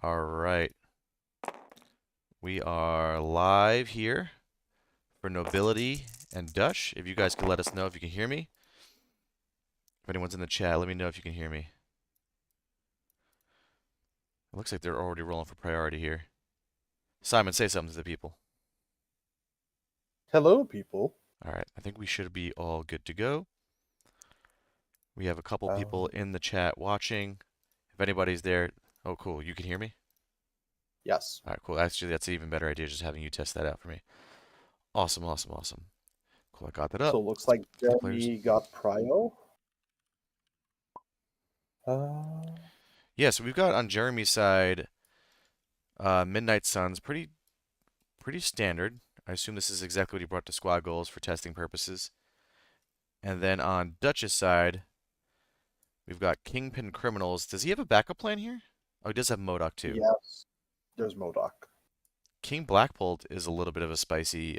All right. We are live here for Nobility and Dutch. If you guys could let us know if you can hear me. If anyone's in the chat, let me know if you can hear me. It looks like they're already rolling for priority here. Simon, say something to the people. Hello, people. All right. I think we should be all good to go. We have a couple people Um, in the chat watching. If anybody's there, oh, cool. You can hear me? yes. All right, cool. Actually, that's an even better idea, just having you test that out for me. Awesome, awesome, awesome. Cool, I got that up. So it looks Let's like see the players. Jeremy got prio. Uh, Yeah, so we've got on Jeremy's side, Midnight Suns, pretty standard. I assume this is exactly what he brought to squad goals for testing purposes. And then on Dutch's side, we've got Kingpin Criminals. Does he have a backup plan here? Oh, he does have Modoc too. yes. There's Modoc. King Blackbolt is a little bit of a spicy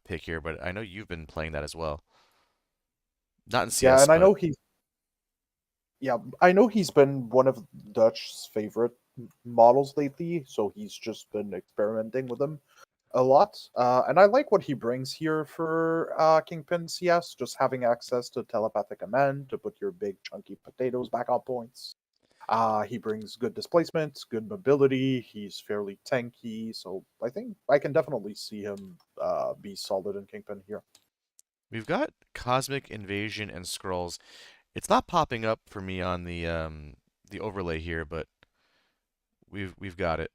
pick here, but I know you've been playing that as well. Not in Yeah, CS, and I but know he's yeah, I know he's been one of Dutch's favorite models lately, so he's just been experimenting with him a lot. And I like what he brings here for Kingpin CS, just having access to telepathic command to put your big chunky potatoes back on points. He brings good displacement, good mobility. He's fairly tanky, so I think I can definitely see him be solid in Kingpin here. we've got Cosmic Invasion and Scrolls. It's not popping up for me on the overlay here, but we've got it.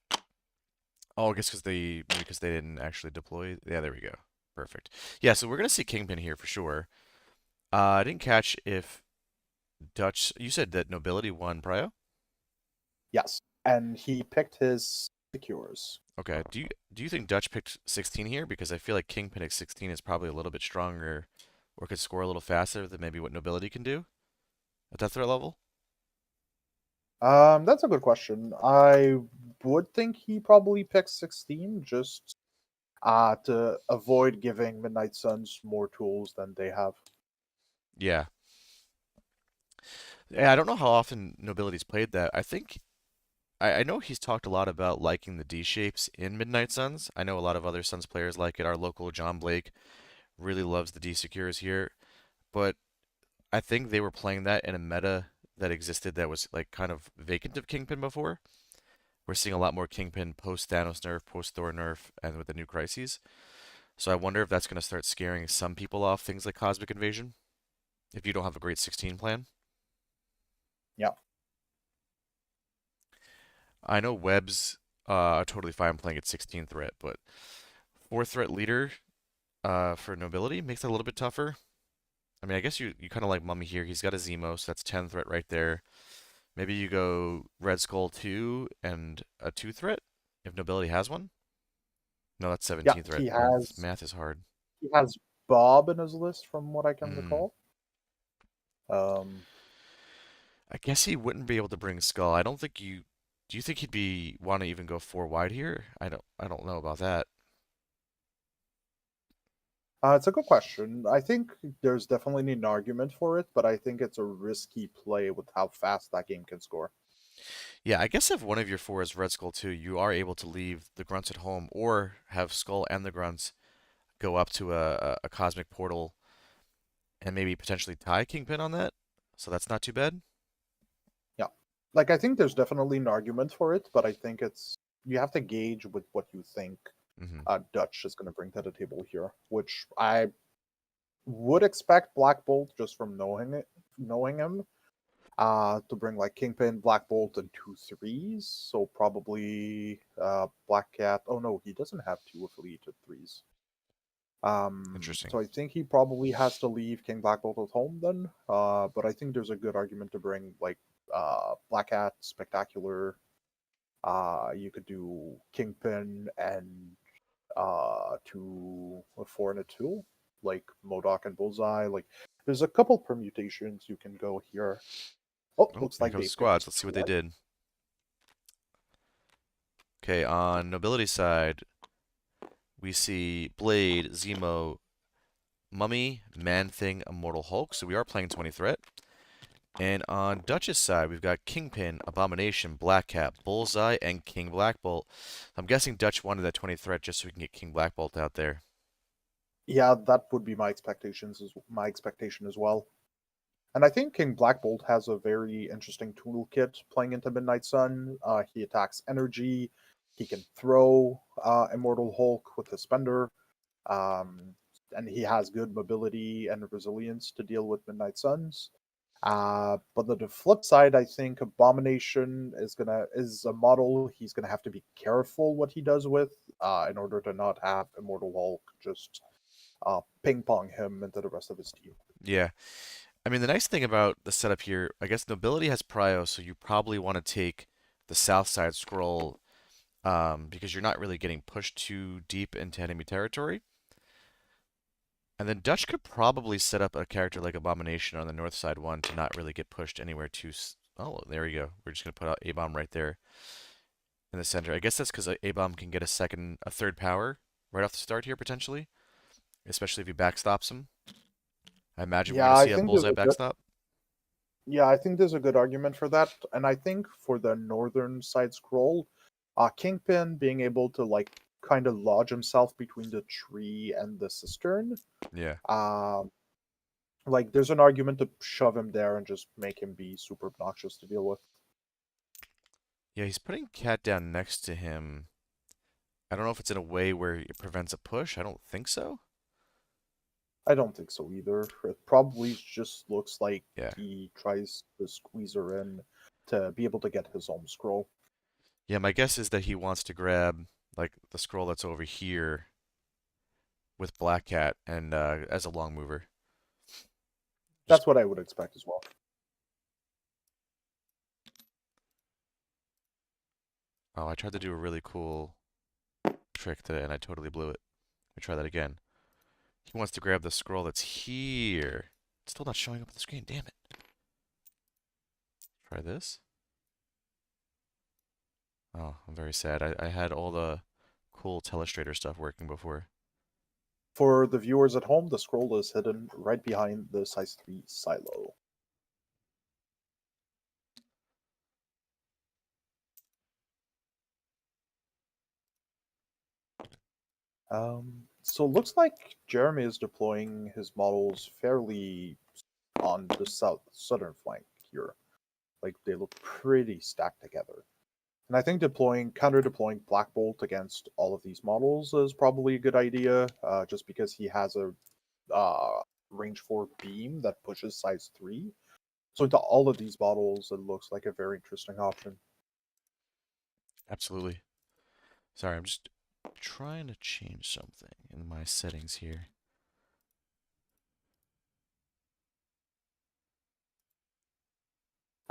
Oh, I guess because they didn't actually deploy. Yeah, there we go. Perfect. Yeah, so we're gonna see Kingpin here for sure. I didn't catch if Dutch. You said that Nobility won Prio. Yes, and he picked his secures. Okay. Do you think Dutch picked 16 here? Because I feel like Kingpin at 16 is probably a little bit stronger, or could score a little faster than maybe what Nobility can do at that threat level. That's a good question. I would think he probably picked 16 just to avoid giving Midnight Suns more tools than they have. Yeah. Yeah, I don't know how often Nobility's played that. I know he's talked a lot about liking the D shapes in Midnight Suns. I know a lot of other Suns players like it. Our local John Blake really loves the D secures here, but I think they were playing that in a meta that existed that was like kind of vacant of Kingpin before. We're seeing a lot more Kingpin post Thanos nerf, post Thor nerf, and with the new crises. So I wonder if that's going to start scaring some people off things like Cosmic Invasion if you don't have a great 16 plan. Yeah. I know Webs are totally fine playing at 16 threat, but 4 threat leader for Nobility makes it a little bit tougher. I mean, I guess you kind of like Mummy here. He's got a Zemo, so that's 10 threat right there. Maybe you go Red Skull 2 and a 2 threat if Nobility has one. No, that's Yeah, 17 threat. he Math has math is hard. he has Bob in his list from what I can Mm. recall. Um, I guess he wouldn't be able to bring Skull. I don't think you. Do you think he'd be want to even go 4 wide here? I don't know about that. it's a good question. I think there's definitely an argument for it, but I think it's a risky play with how fast that game can score. Yeah, I guess if one of your 4 is Red Skull 2, you are able to leave the grunts at home or have Skull and the grunts go up to a cosmic portal and maybe potentially tie Kingpin on that. So that's not too bad. Yeah. Like I think there's definitely an argument for it, but I think it's you have to gauge with what you think Hmm. Dutch is going to bring to the table here, which I would expect Black Bolt just from knowing him, to bring like Kingpin, Black Bolt, and two threes. So probably Black Cat. Oh no, he doesn't have two affiliated threes. Interesting. So I think he probably has to leave King Black Bolt at home then. But I think there's a good argument to bring like Black Cat, Spectacular. You could do Kingpin and to a four and a two, like Modoc and Bullseye. Like there's a couple permutations you can go here. Oh, Oh, looks here like comes they the picked squads. Let's see what they Squad. did. Okay, on Nobility side, we see Blade, Zemo, Mummy, Man Thing, Immortal Hulk. So we are playing 20 threat. And on Dutch's side, we've got Kingpin, Abomination, Black Cat, Bullseye, and King Black Bolt. I'm guessing Dutch wanted that 20 threat just so we can get King Black Bolt out there. Yeah, that would be my expectation as well. And I think King Black Bolt has a very interesting toolkit playing into Midnight Sun. He attacks energy. He can throw Immortal Hulk with his spender. Um, and he has good mobility and resilience to deal with Midnight Suns. But on the flip side, I think Abomination is a model he's gonna have to be careful what he does with, in order to not have Immortal Hulk just ping pong him into the rest of his team. Yeah. I mean, the nice thing about the setup here, I guess Nobility has Prio, so you probably want to take the south side scroll because you're not really getting pushed too deep into enemy territory. And then Dutch could probably set up a character like Abomination on the north side one to not really get pushed anywhere too. Oh, there we go. We're just gonna put out A-bomb right there in the center. I guess that's because A-bomb can get a third power right off the start here potentially, especially if he backstops him. I imagine we're Yeah, gonna I see a think there's bullseye a good backstop. Yeah, I think there's a good argument for that. And I think for the northern side scroll, Kingpin being able to kind of lodge himself between the tree and the cistern, Yeah. um, there's an argument to shove him there and just make him be super obnoxious to deal with. Yeah, he's putting Cat down next to him. I don't know if it's in a way where it prevents a push. I don't think so. I don't think so either. It probably just looks like Yeah. he tries to squeeze her in to be able to get his own scroll. Yeah, my guess is that he wants to grab like the scroll that's over here with Black Cat and as a long mover. Just That's what I would expect as well. oh, I tried to do a really cool trick today and I totally blew it. Let me try that again. He wants to grab the scroll that's here. It's still not showing up on the screen. Damn it. Try this. Oh, I'm very sad. I had all the cool Telestrator stuff working before. For the viewers at home, the scroll is hidden right behind the size 3 silo. So it looks like Jeremy is deploying his models fairly on the southern flank here. Like they look pretty stacked together. And I think counter deploying Black Bolt against all of these models is probably a good idea, just because he has a range 4 beam that pushes size 3. So into all of these models, it looks like a very interesting option. Absolutely. Sorry, I'm just trying to change something in my settings here.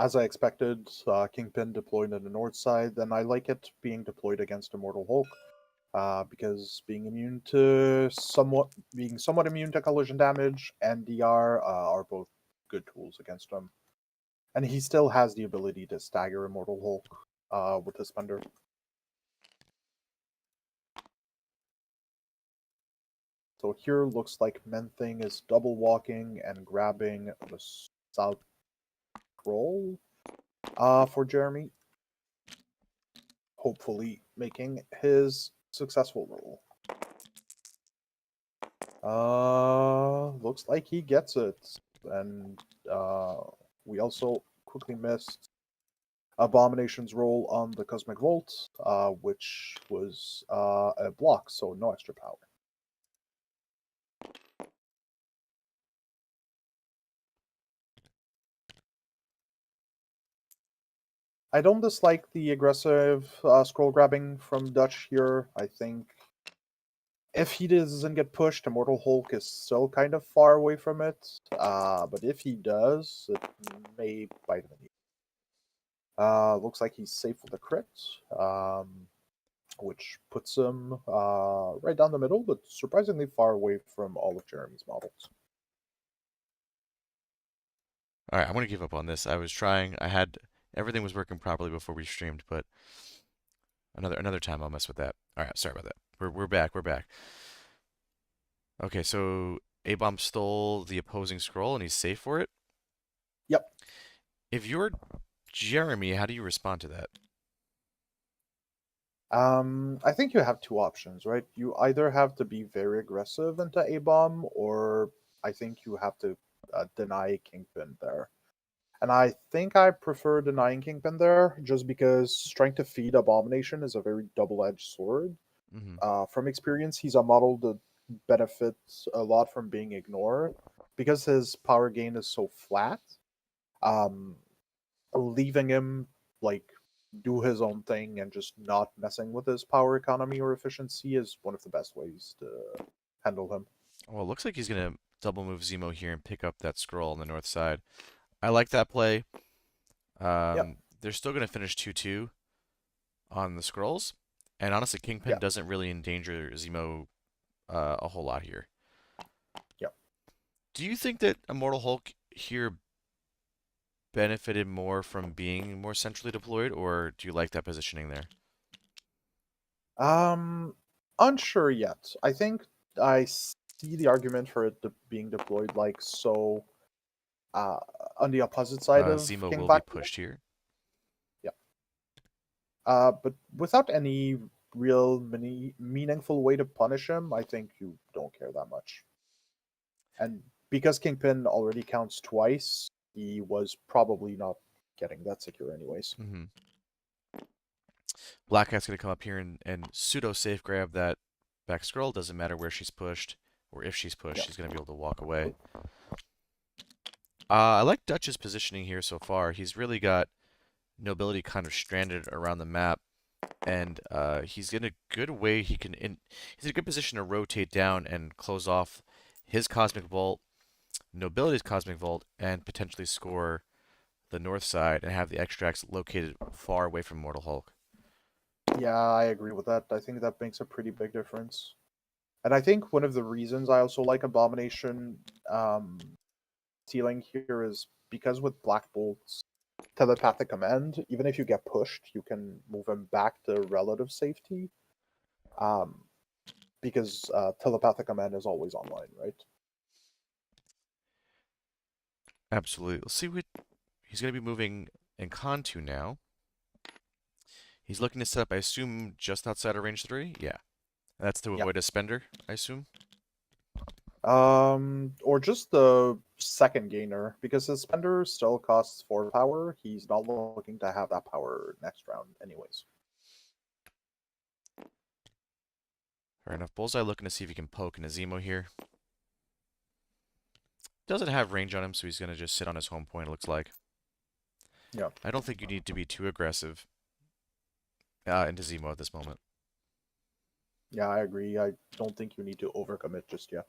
As I expected, Kingpin deployed on the north side, then I like it being deployed against Immortal Hulk, because being somewhat immune to collision damage and DR are both good tools against him. And he still has the ability to stagger Immortal Hulk with his spender. So here looks like Menthing is double walking and grabbing the south scroll for Jeremy, hopefully making his successful roll. Looks like he gets it. And we also quickly missed Abomination's roll on the Cosmic Volt, which was a block, so no extra power. I don't dislike the aggressive scroll grabbing from Dutch here. I think if he doesn't get pushed, Immortal Hulk is still kind of far away from it. But if he does, it may bite him in the looks like he's safe with a crit, which puts him right down the middle, but surprisingly far away from all of Jeremy's models. All right, I'm gonna give up on this. I was trying. I had everything was working properly before we streamed, but another time I'll mess with that. All right, sorry about that. We're back. We're back. Okay, so A-bomb stole the opposing scroll and he's safe for it. Yep. If you're Jeremy, how do you respond to that? I think you have two options, right? You either have to be very aggressive into A bomb, or I think you have to deny Kingpin there. And I think I prefer denying Kingpin there, just because trying to feed Abomination is a very double-edged sword. Hmm. From experience, he's a model that benefits a lot from being ignored because his power gain is so flat. Um, Leaving him like do his own thing and just not messing with his power economy or efficiency is one of the best ways to handle him. Well, it looks like he's gonna double move Zemo here and pick up that scroll on the north side. I like that play. Yep, They're still gonna finish 2-2 on the scrolls, and honestly, Kingpin yeah, doesn't really endanger Zemo a whole lot here. yep. Do you think that Immortal Hulk here benefited more from being more centrally deployed, or do you like that positioning there? Um, Unsure yet. I think I see the argument for it being deployed like so uh, on the opposite side of Zemo King will be Black. pushed here. Yeah. But without any real meaningful way to punish him, I think you don't care that much. And because Kingpin already counts twice, he was probably not getting that secure anyways. Hmm. Black Cat's gonna come up here and pseudo safe grab that back scroll. Doesn't matter where she's pushed or if she's pushed, Yeah. she's gonna be able to walk away. I like Dutch's positioning here so far. He's really got Nobility kind of stranded around the map, and he's in a good way. He's in a good position to rotate down and close off his Cosmic Vault, Nobility's Cosmic Vault, and potentially score the north side and have the extracts located far away from Mortal Hulk. Yeah, I agree with that. I think that makes a pretty big difference. And I think one of the reasons I also like Abomination um, stealing here is because with Black Bolt's telepathic command, even if you get pushed, you can move him back to relative safety. Um, because telepathic command is always online, right? Absolutely. Let's see what he's going to be moving in Con 2 now. He's looking to set up, I assume, just outside of range 3? Yeah. That's to Yeah. avoid a spender, I assume? Or just the second gainer, because his spender still costs 4 power. He's not looking to have that power next round, anyways. Fair enough. Bullseye looking to see if he can poke into Zemo here. Doesn't have range on him, so he's going to just sit on his home point, it looks like. Yeah, I don't think you need to be too aggressive into Zemo at this moment. yeah, I agree. I don't think you need to overcommit just yet.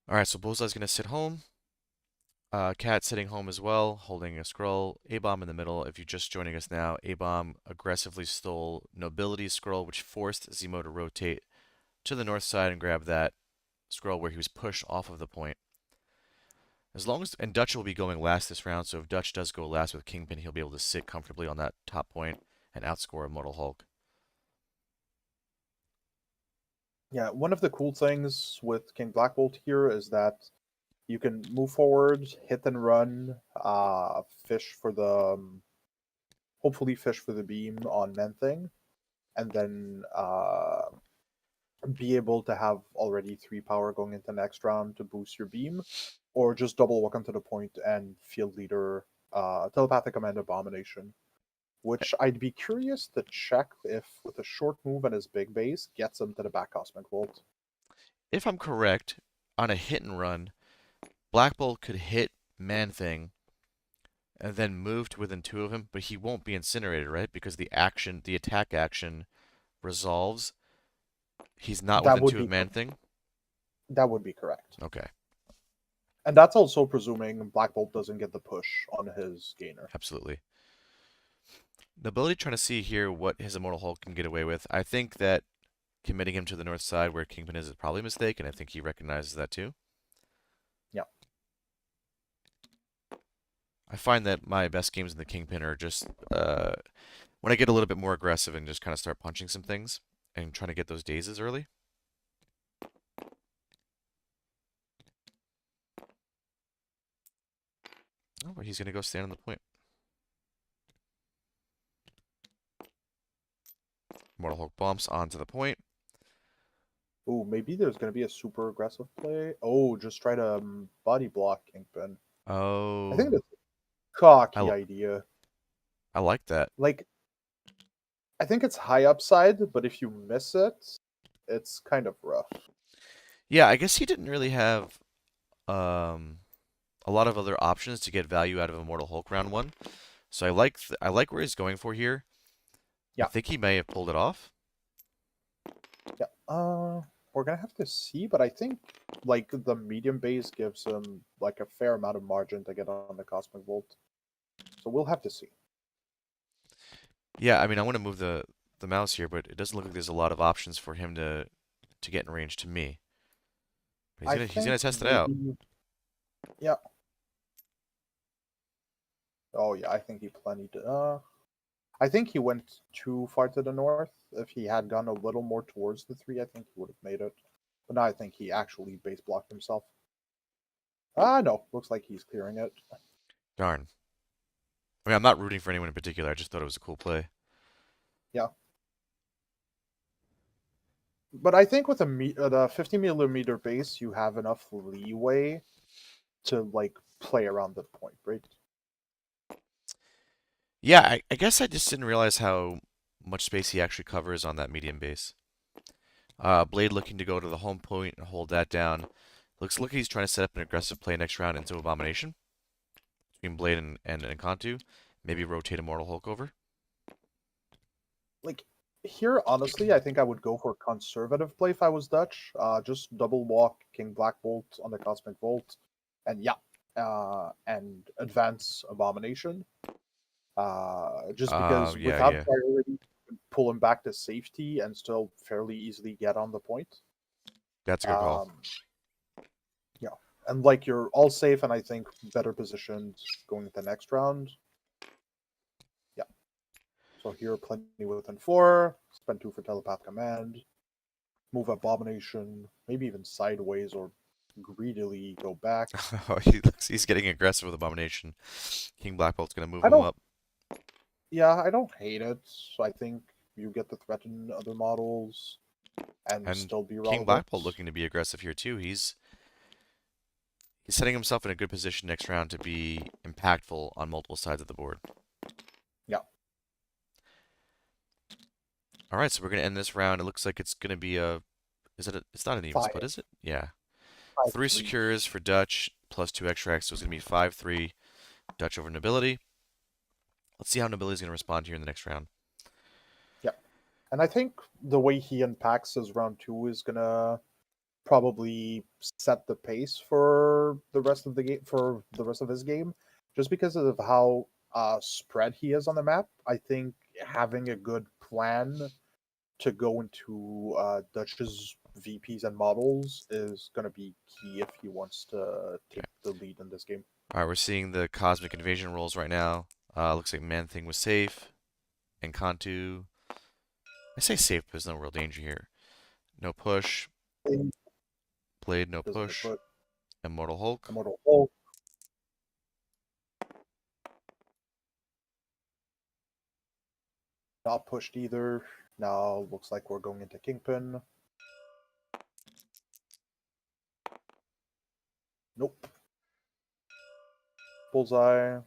Alright, so Bullseye's going to sit home. Cat sitting home as well, holding a scroll. A-Bomb in the middle. If you're just joining us now, A-Bomb aggressively stole Nobility's scroll, which forced Zemo to rotate to the north side and grab that scroll where he was pushed off of the point. As long as and Dutch will be going last this round, so if Dutch does go last with Kingpin, he'll be able to sit comfortably on that top point and outscore Immortal Hulk. Yeah, one of the cool things with King Black Bolt here is that you can move forward, hit and run, fish for the hopefully fish for the beam on Men Thing, and then be able to have already 3 power going into next round to boost your beam, or just double walk onto the point and field leader telepathic command abomination. Which I'd be curious to check if with a short move and his big base gets him to the back cosmic vault. If I'm correct, on a hit and run, Black Bolt could hit Man Thing and then move to within 2 of him, but he won't be incinerated, right? Because the attack action resolves. He's not That within would 2 of be Man Thing. that would be correct. Okay, And that's also presuming Black Bolt doesn't get the push on his gainer. absolutely. Nobility trying to see here what his Immortal Hulk can get away with. I think that committing him to the north side where Kingpin is probably a mistake, and I think he recognizes that too. Yeah. I find that my best games in the Kingpin are just when I get a little bit more aggressive and just kind of start punching some things and trying to get those dazes early. Oh, but he's gonna go stand on the point. Mortal Hulk bumps onto the point. Oh, maybe there's gonna be a super aggressive play. Oh, just try to body block Kingpin. I Oh, think that's a cocky I, idea. I like that. Like, I think it's high upside, but if you miss it, it's kind of rough. Yeah, I guess he didn't really have um a lot of other options to get value out of Immortal Hulk round one. So I like where he's going for here. I Yeah, think he may have pulled it off. yeah. We're gonna have to see, but I think like the medium base gives him like a fair amount of margin to get on the Cosmic Volt. So we'll have to see. Yeah, I mean I want to move the mouse here, but it doesn't look like there's a lot of options for him to get in range to me. But I he's think gonna test it out. maybe, yeah. Oh yeah, I think he plenty. I think he went too far to the north. If he had gone a little more towards the three, I think he would have made it. But now I think he actually base blocked himself. Ah, no. Looks like he's clearing it. Darn. I mean I'm not rooting for anyone in particular. I just thought it was a cool play. Yeah. But I think with the 50 millimeter base, you have enough leeway to like play around the point, right? Yeah, I guess I just didn't realize how much space he actually covers on that medium base. Blade looking to go to the home point and hold that down. Looks like he's trying to set up an aggressive play next round into Abomination between Blade and Kantu. Maybe rotate Immortal Hulk over. Like here, honestly, I think I would go for a conservative play if I was Dutch. Just double walk King Black Bolt on the Cosmic Volt, and yeah, and advance Abomination. Just because Yeah, without yeah. priority, you can pull him back to safety and still fairly easily get on the point. That's a good call. Um, yeah, and like you're all safe, and I think better positioned going into the next round. Yeah. So here, plenty within four. Spend two for telepath command. Move abomination, maybe even sideways or greedily go back. He's getting aggressive with Abomination. King Black Bolt's gonna move I him don't. up. Yeah, I don't hate it. I think you get to threaten other models and And still be King Black relevant. Bolt looking to be aggressive here too. He's setting himself in a good position next round to be impactful on multiple sides of the board. Yeah. All right, so we're gonna end this round. It looks like it's gonna be a. Is it? It's not an even Five, split, is it? Yeah. five, Three three. secures for Dutch plus two extracts, so it's gonna be 5-3 Dutch over Nobility. Let's see how Nobility's gonna respond here in the next round. Yeah. And I think the way he unpacks his round two is gonna probably set the pace for the rest of the game for the rest of his game, just because of how spread he is on the map. I think having a good plan to go into Dutch's VPs and models is going to be key if he wants to Okay. take the lead in this game. All right, we're seeing the Cosmic Invasion rolls right now. Looks like Man Thing was safe, and Kantu. I say safe, but there's no real danger here. No push. He Blade, no doesn't push. put Immortal Hulk. Immortal Hulk. Not pushed either. Now looks like we're going into Kingpin. Nope. Bullseye.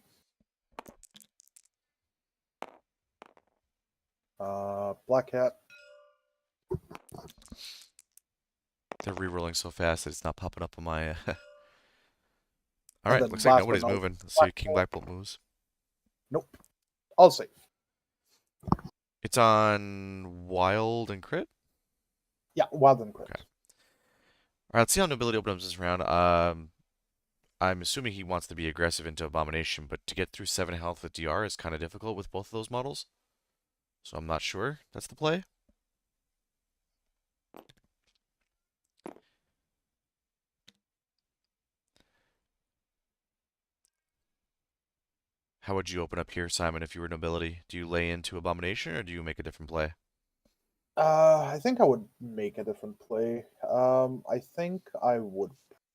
Black Hat. They're re-rolling so fast that it's not popping up on my. All And right, then looks like last but nobody's not least, moving. Let's see Black if King Hat. Black Bolt moves. Nope. All safe. It's on Wild and Crit. Yeah, Wild and Okay. Crit. All right, let's see how Nobility opens this round. I'm assuming he wants to be aggressive into Abomination, but to get through 7 health with DR is kind of difficult with both of those models. So I'm not sure that's the play. How would you open up here, Simon, if you were Nobility? Do you lay into Abomination or do you make a different play? I think I would make a different play. I think I would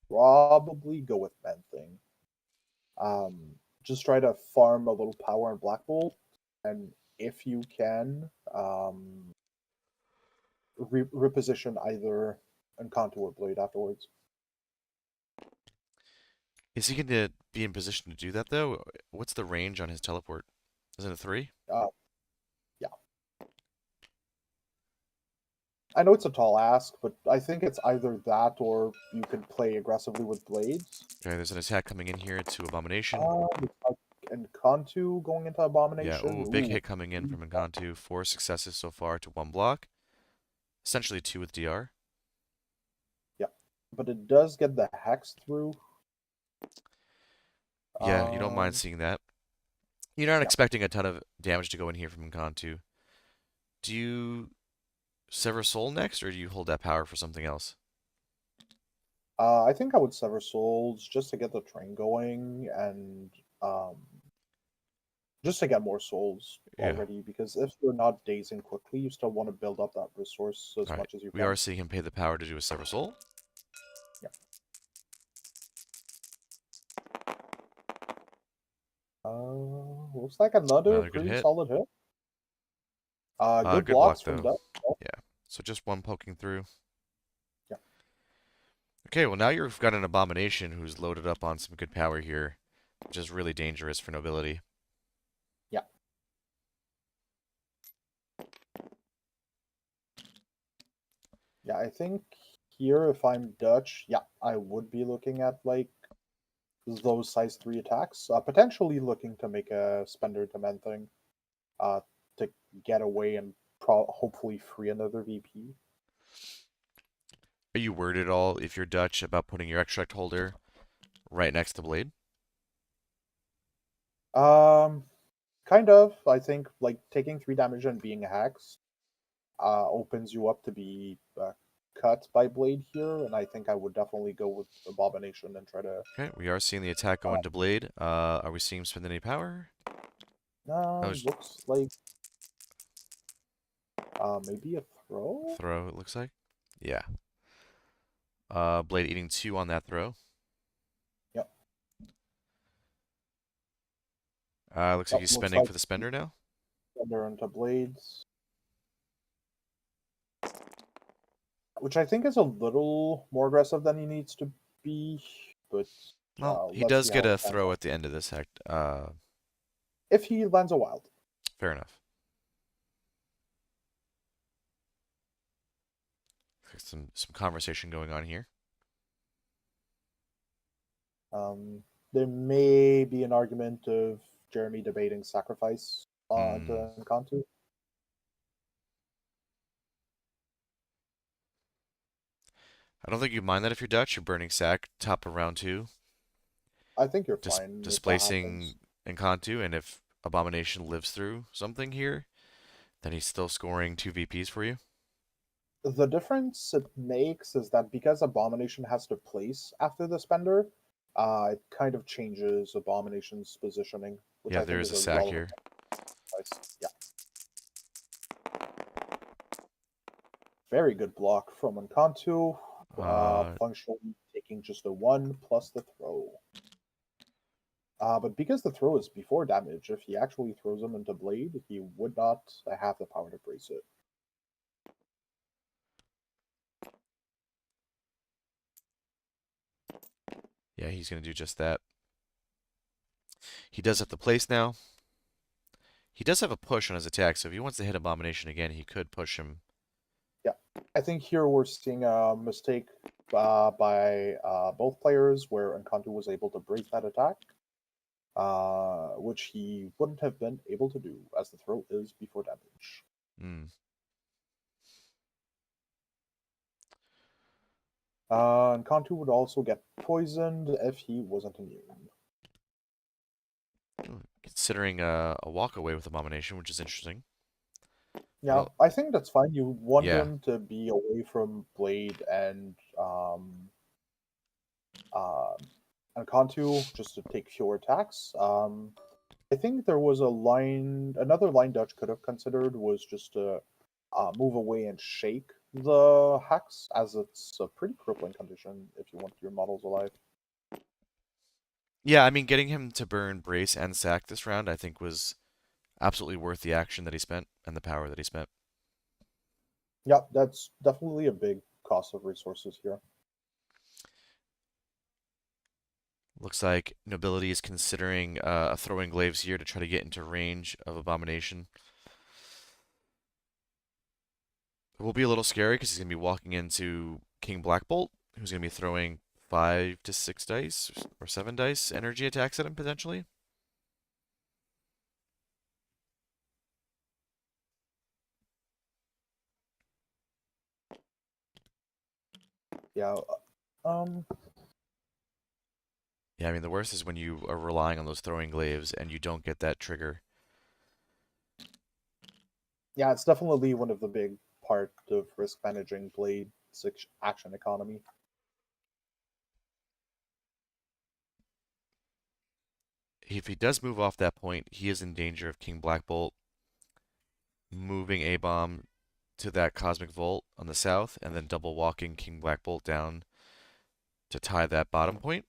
probably go with Man Thing. Um, just try to farm a little power in Black Bolt, and if you can, reposition either Encanto or Blade afterwards. Is he going to be in position to do that though? What's the range on his teleport? Isn't it 3? Uh, yeah. I know it's a tall ask, but I think it's either that or you could play aggressively with Blades. Okay, there's an attack coming in here to Abomination. Looks like Encanto going into Yeah, Abomination. ooh, big Ooh. hit coming in from Encanto. 4 successes so far to 1 block. Essentially 2 with DR. Yeah. But it does get the Hex through. Yeah, you don't mind Um, seeing that. You're not yeah. expecting a ton of damage to go in here from Encanto. Do you Sever Soul next, or do you hold that power for something else? I think I would Sever Souls just to get the train going and um, just to get more souls Yeah. already. Because if you're not dazing quickly, you still want to build up that resource as Alright. much as you We are can. seeing him pay the power to do a Sever Soul. Yeah. Looks like another Another good pretty hit. solid hit. Good Good block blocks from though. Dutch. Yeah. So just 1 poking through. Yeah. Okay, well now you've got an Abomination who's loaded up on some good power here, which is really dangerous for Nobility. Yeah. Yeah, I think here, if I'm Dutch, yeah, I would be looking at like those size 3 attacks. Potentially looking to make a spender demand thing uh, to get away and hopefully free another VP. Are you worried at all, if you're Dutch, about putting your extract holder right next to Blade? Um, kind of. I think like taking 3 damage and being hexed opens you up to be cut by Blade here, and I think I would definitely go with Abomination and try to. Okay, we are seeing the attack go into Blade. Are we seeing him spend any power? Oh, Looks like maybe a throw. throw, it looks like. Yeah. Blade eating 2 on that throw. Yep. Looks like Yep. he's Looks spending like for the spender now. they're into Blades, which I think is a little more aggressive than he needs to be, but Well, he let's does see get how it a pans throw out. at the end of this act. If he lands a wild. Fair enough. Some conversation going on here. There may be an argument of Jeremy debating sacrifice Hmm. to Encanto. I don't think you mind that if you're Dutch. You're burning sack top of round 2, I think you're fine if that displacing happens. Encanto, and if Abomination lives through something here, then he's still scoring 2 VPs for you. The difference it makes is that because Abomination has to place after the spender, it kind of changes Abomination's positioning, which Yeah, I there think is is a a sack relevant here. advice. Yeah, very good block from Encanto, Uh, functionally taking just a 1 plus the throw. But because the throw is before damage, if he actually throws him into Blade, he would not have the power to brace it. yeah, he's going to do just that. He does have the place now. He does have a push on his attack, so if he wants to hit Abomination again, he could push him. Yeah, I think here we're seeing a mistake by both players where Encanto was able to break that attack, which he wouldn't have been able to do as the throw is before damage. Hmm. Encanto would also get poisoned if he wasn't immune. Considering a walk away with Abomination, which is interesting. I Yeah, don't. I think that's fine. You want Yeah, him to be away from Blade uh, and Cantu just to take fewer attacks. I think there was another line Dutch could have considered was just to move away and shake the Hex, as it's a pretty crippling condition if you want your models alive. Yeah, I mean, getting him to burn Brace and Sack this round, I think, was absolutely worth the action that he spent and the power that he spent. Yeah, that's definitely a big cost of resources here. Looks like Nobility is considering throwing glaives here to try to get into range of Abomination. It will be a little scary because he's going to be walking into King Blackbolt, who's going to be throwing 5 to 6 dice or 7 dice energy attacks at him potentially. Yeah. Yeah, I mean, the worst is when you are relying on those throwing glaives and you don't get that trigger. Yeah, it's definitely one of the big part of risk managing Blade's action economy. If he does move off that point, he is in danger of King Blackbolt moving A bomb to that Cosmic Vault on the south and then double walking King Blackbolt down to tie that bottom point.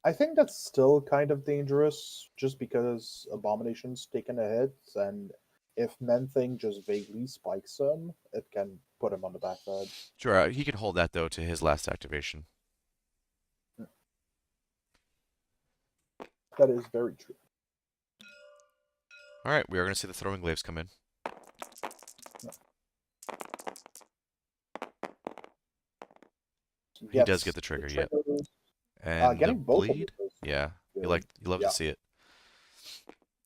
I think that's still kind of dangerous just because Abomination's taken a hit, and if Men-Thing just vaguely spikes him, it can put him on the back foot. Sure, he can hold that though to his last activation. That is very true. All right, we are going to see the throwing glaives come in. He He does gets get the the trigger, yep. triggers. And the Getting both of bleed? those is Yeah, good. you love to Yeah. see it,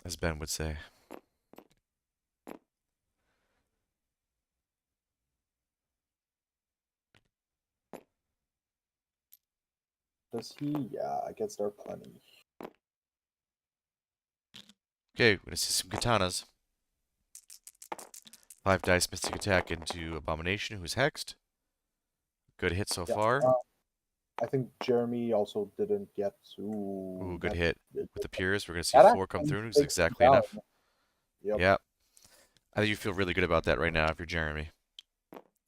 as Ben would say. Does he? Yeah, I guess there are plenty. Okay, we're going to see some katanas. 5 dice mystic attack into Abomination, who's hexed. Good hit so Yeah. far. I think Jeremy also didn't get. Ooh, Ooh, good hit with the Piers. We're going to see that 4 come actually through, who's takes him exactly down. enough. Yep. Yeah, I think you feel really good about that right now if you're Jeremy.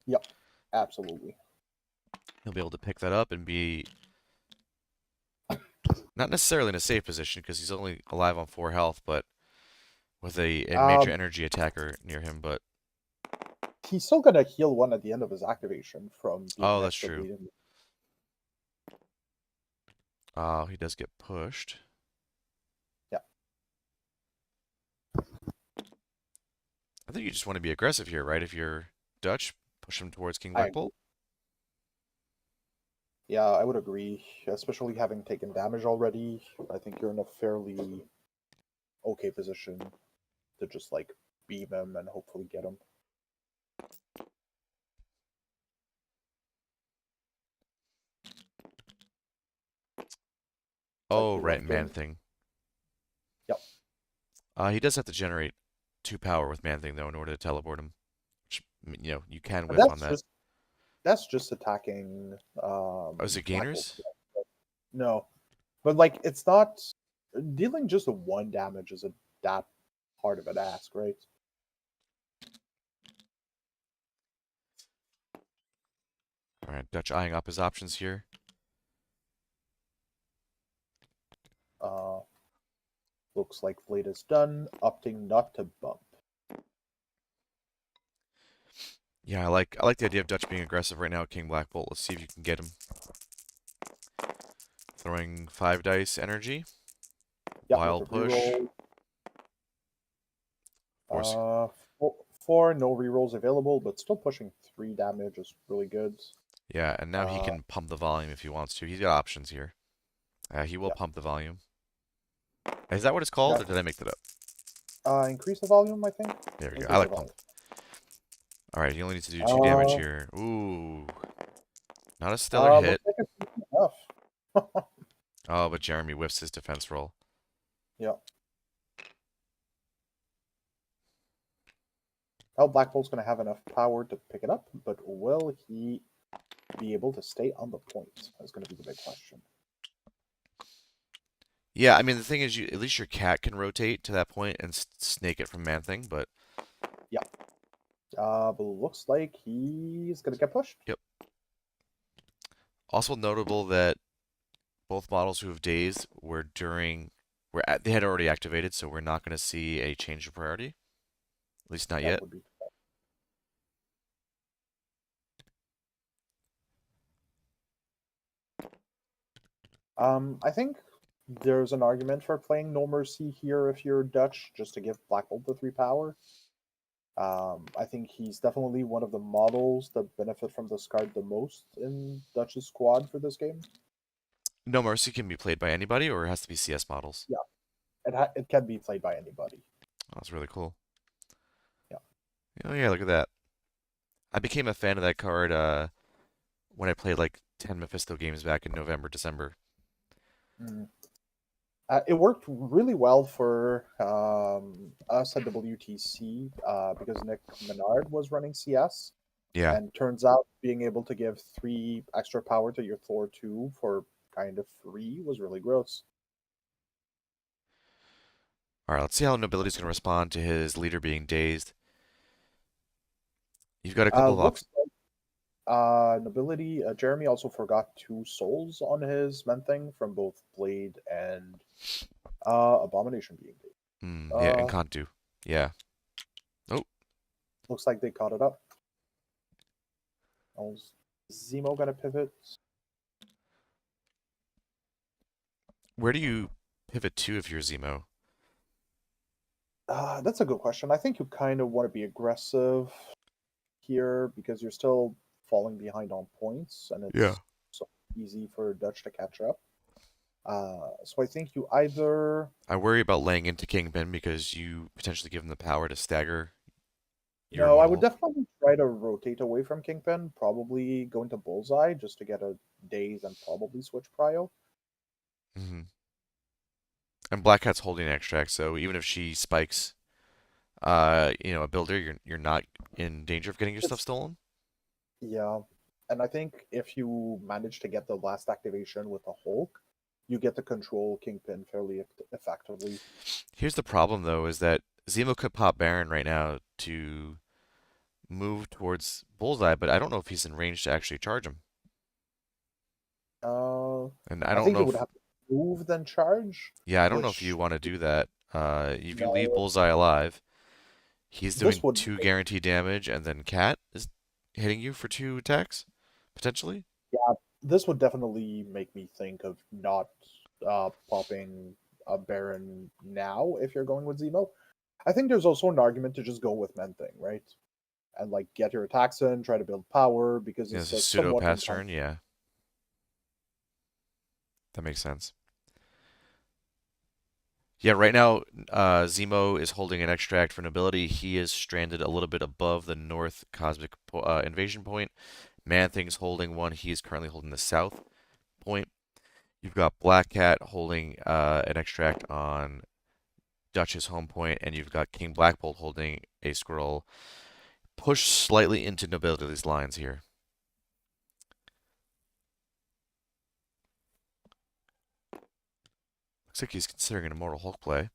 Yep. Absolutely. He'll be able to pick that up and be not necessarily in a safe position because he's only alive on 4 health, but with a major Um, energy attacker near him. But he's still gonna heal one at the end of his activation from being oh, that's next to true. bleeding. Oh, he does get pushed. Yeah. I think you just want to be aggressive here, right? If you're Dutch, push him towards King I Black agree. Bolt. Yeah, I would agree. Especially having taken damage already, I think you're in a fairly okay position to just like beam him and hopefully get him. But Oh, he right, left Man him. Thing. Yep. He does have to generate 2 power with Man Thing though in order to teleport him. Which, you can And whiff on that. that's just attacking Oh, is it Black Bolt. gainers? No. But like it's not dealing just the one damage isn't that hard of an ask, right? All right, Dutch eyeing up his options here. Uh looks like Blade is done, opting not to bump. Yeah, I like the idea of Dutch being aggressive right now at King Black Bolt. Let's see if you can get him. Throwing 5 dice energy. Yeah, with a Wild push. reroll. Of course. Four no rerolls available, but still pushing 3 damage is really good. Yeah, and now he Uh, can pump the volume if he wants to. He's got options here. He will yeah, pump the volume. Is that what it's called, yeah. or did I make that up? Increase the volume, I think. There we go. I Increase the like pump. volume. All right, he only needs to do 2 damage Uh, here. Ooh, not a stellar hit. looks like it's decent enough. Oh, but Jeremy whiffs his defense roll. Yeah. Oh, Black Bolt's going to have enough power to pick it up, but will he be able to stay on the point? That's going to be the big question. Yeah, I mean the thing is, at least your cat can rotate to that point and snake it from Man Thing. But Yeah. But looks like he's going to get pushed. yep. Also notable that both models who have dazed they had already activated, so we're not going to see a change of priority. At least not That yet. would be. I think there's an argument for playing No Mercy here if you're Dutch, just to give Black Bolt the 3 power. I think he's definitely one of the models that benefit from this card the most in Dutch's squad for this game. No Mercy can be played by anybody, or it has to be CS models. Yeah, it can be played by anybody. Oh, that's really cool. Yeah. Oh yeah, look at that. I became a fan of that card when I played like 10 Mephisto games back in November, December. Mm. It worked really well for us at WTC because Nick Menard was running CS, Yeah. and turns out being able to give 3 extra power to your Thor 2 for kind of free was really gross. All right, let's see how Nobility's going to respond to his leader being dazed. You've got a couple of Looks options. like Nobility, Jeremy also forgot 2 souls on his men thing from both Blade and Abomination being dead. Yeah, Uh, and can't do. Yeah. Oh, Looks like they caught it up. Oh, Zemo gonna pivot? where do you pivot to if you're Zemo? That's a good question. I think you kind of want to be aggressive here because you're still falling behind on points, and Yeah. it's so easy for Dutch to catch up. So I think you either I worry about laying into Kingpin because you potentially give him the power to stagger your no, I would Immortal. definitely try to rotate away from Kingpin, probably go into Bullseye just to get a daze and probably switch Prio. Hmm. And Black Cat's holding an extract, so even if she spikes, a builder, you're not in danger of getting your stuff It's stolen. Yeah, and I think if you manage to get the last activation with a Hulk, you get to control Kingpin fairly effectively. Here's the problem though, is that Zemo could pop Baron right now to move towards Bullseye, but I don't know if he's in range to actually charge him. Uh, And I I don't think know it would if, have to move then charge, yeah, I don't know if you which want to do that. If you leave no, Bullseye alive, he's this doing would 2 guaranteed damage, and then Cat is hitting you for 2 attacks, potentially. yeah, this would definitely make me think of not popping a Baron now if you're going with Zemo. I think there's also an argument to just go with Men Thing, right? And like get your attacks in, try to build power because Yeah, it's it's a a pseudo somewhat pass intense. turn. Yeah, that makes sense. Yeah, right now, Zemo is holding an extract for nobility. He is stranded a little bit above the north cosmic invasion point. Man Thing's holding one. He is currently holding the south point. You've got Black Cat holding an extract on Dutch's home point, and you've got King Black Bolt holding a scroll. Push slightly into nobility's lines here. Looks like he's considering an Immortal Hulk play.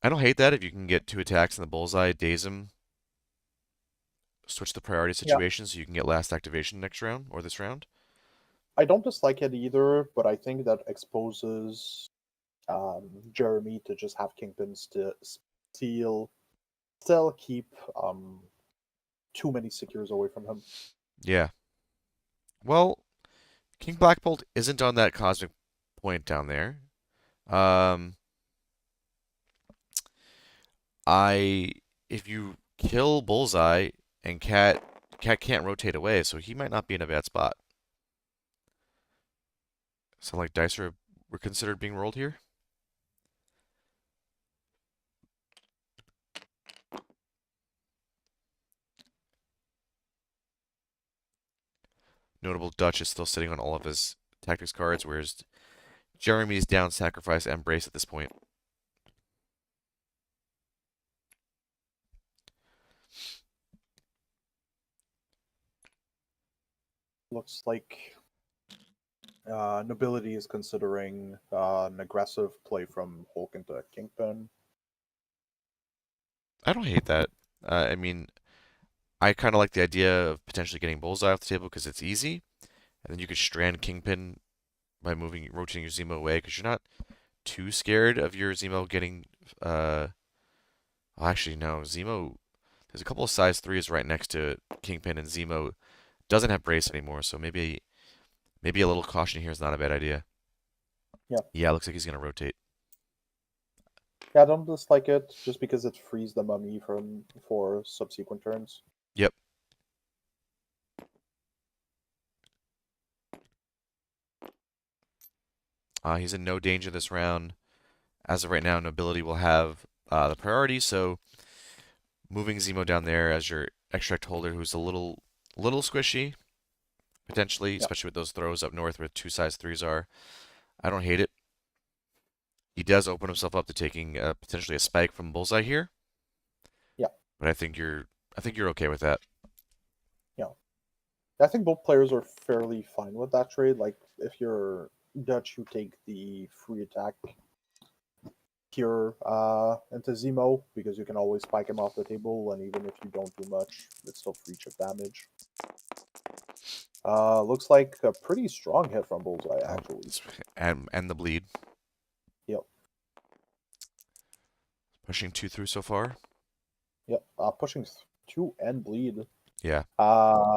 I don't hate that if you can get 2 attacks in the bullseye, daze him, switch the priority Yeah, situation so you can get last activation next round or this round. I don't dislike it either, but I think that exposes Jeremy to just have Kingpins to steal, still keep too many secures away from him. Yeah. Well, King Black Bolt isn't on that cosmic point down there. Um, I if you kill Bullseye and Cat can't rotate away, so he might not be in a bad spot. Sound like dice were considered being rolled here. Notable Dutch is still sitting on all of his tactics cards, whereas Jeremy's down sacrifice embrace at this point. Looks like Nobility is considering an aggressive play from Hulk into Kingpin. I don't hate that. I mean, I kind of like the idea of potentially getting Bullseye off the table because it's easy, and then you could strand Kingpin by rotating your Zemo away because you're not too scared of your Zemo getting. Well, actually, no, Zemo. There's a couple of size threes right next to Kingpin, and Zemo doesn't have brace anymore, so maybe a little caution here is not a bad idea. Yeah. Yeah, it looks like he's gonna rotate. Yeah, I don't dislike it just because it frees the mummy for subsequent turns. Yep. He's in no danger this round. As of right now, Nobility will have the priority, so moving Zemo down there as your extract holder, who's a little squishy potentially, Yeah. especially with those throws up north where two size threes are. I don't hate it. He does open himself up to taking potentially a spike from Bullseye here, Yeah. but I think you're okay with that. Yeah. I think both players are fairly fine with that trade. Like if you're Dutch, you take the free attack here into Zemo because you can always spike him off the table, and even if you don't do much, it's still free chip damage. Looks like a pretty strong hit from Bullseye, Oh, actually. and the bleed. Yep. Pushing two through so far. Yep. Pushing two and bleed. Yeah.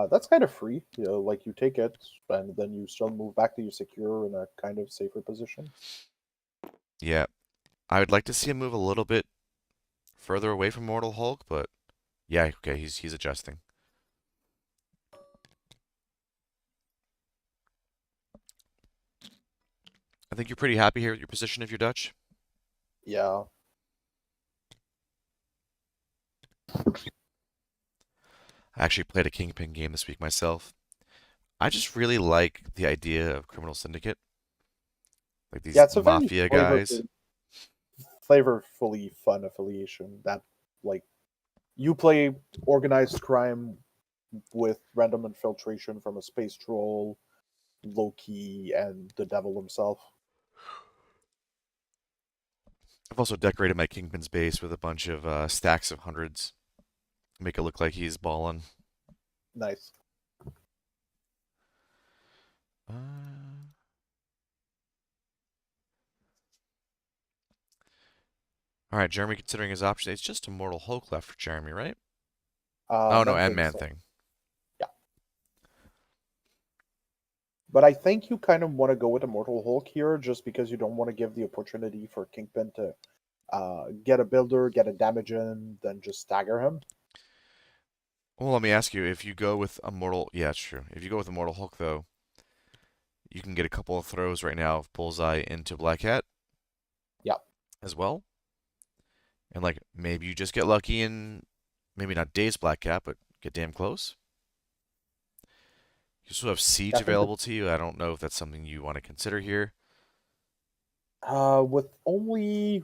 That's kind of free. You know, like you take it, and then you still move back to your secure in a kind of safer position. Yeah. I would like to see him move a little bit further away from Mortal Hulk, but yeah, okay, he's adjusting. I think you're pretty happy here with your position if you're Dutch. Yeah. I actually played a Kingpin game this week myself. I just really like the idea of Criminal Syndicate, like Yeah, these it's a very mafia guys. flavorfully fun affiliation that like you play organized crime with random infiltration from a space troll, Loki, and the devil himself. I've also decorated my Kingpin's base with a bunch of stacks of hundreds, make it look like he's balling. Nice. Uh, all right, Jeremy, considering his option, it's just Immortal Hulk left for Jeremy, right? Oh no, Man and thing, Man so Thing. yeah. But I think you kind of want to go with Immortal Hulk here just because you don't want to give the opportunity for Kingpin to get a builder, get a damage in, then just stagger him. Well, let me ask you, if you go with Immortal, yeah, it's true. If you go with Immortal Hulk, though, you can get a couple of throws right now of Bullseye into Black Hat Yeah. as well. And like maybe you just get lucky and maybe not daze Black Cat, but get damn close. You still have I Siege think available to you. I don't know if that's something you want to consider here. with only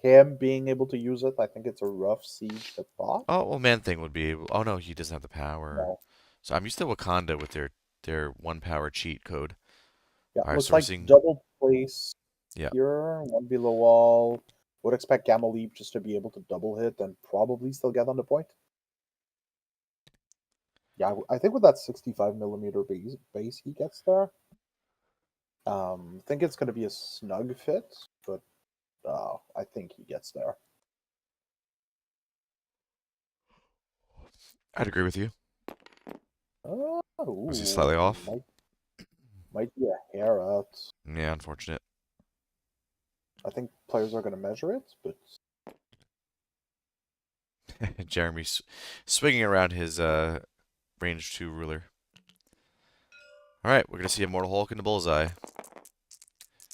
him being able to use it, I think it's a rough siege to bot. Oh, well, Man Thing would be able. Oh no, he doesn't have the power. No. So I'm used to Wakanda with their one power cheat code. Yeah, All right, looks so we're like seeing. double place Yeah, here, one below all. Would expect Gamma Leap just to be able to double hit and probably still get on the point. Yeah, I think with that 65 millimeter base he gets there. I think it's going to be a snug fit, but I think he gets there. I'd agree with you. Was he slightly Ooh, off? might be a hair out. Yeah, unfortunate. I think players are going to measure it, but Jeremy's swinging around his range 2 ruler. All right, we're gonna see Immortal Hulk into Bullseye.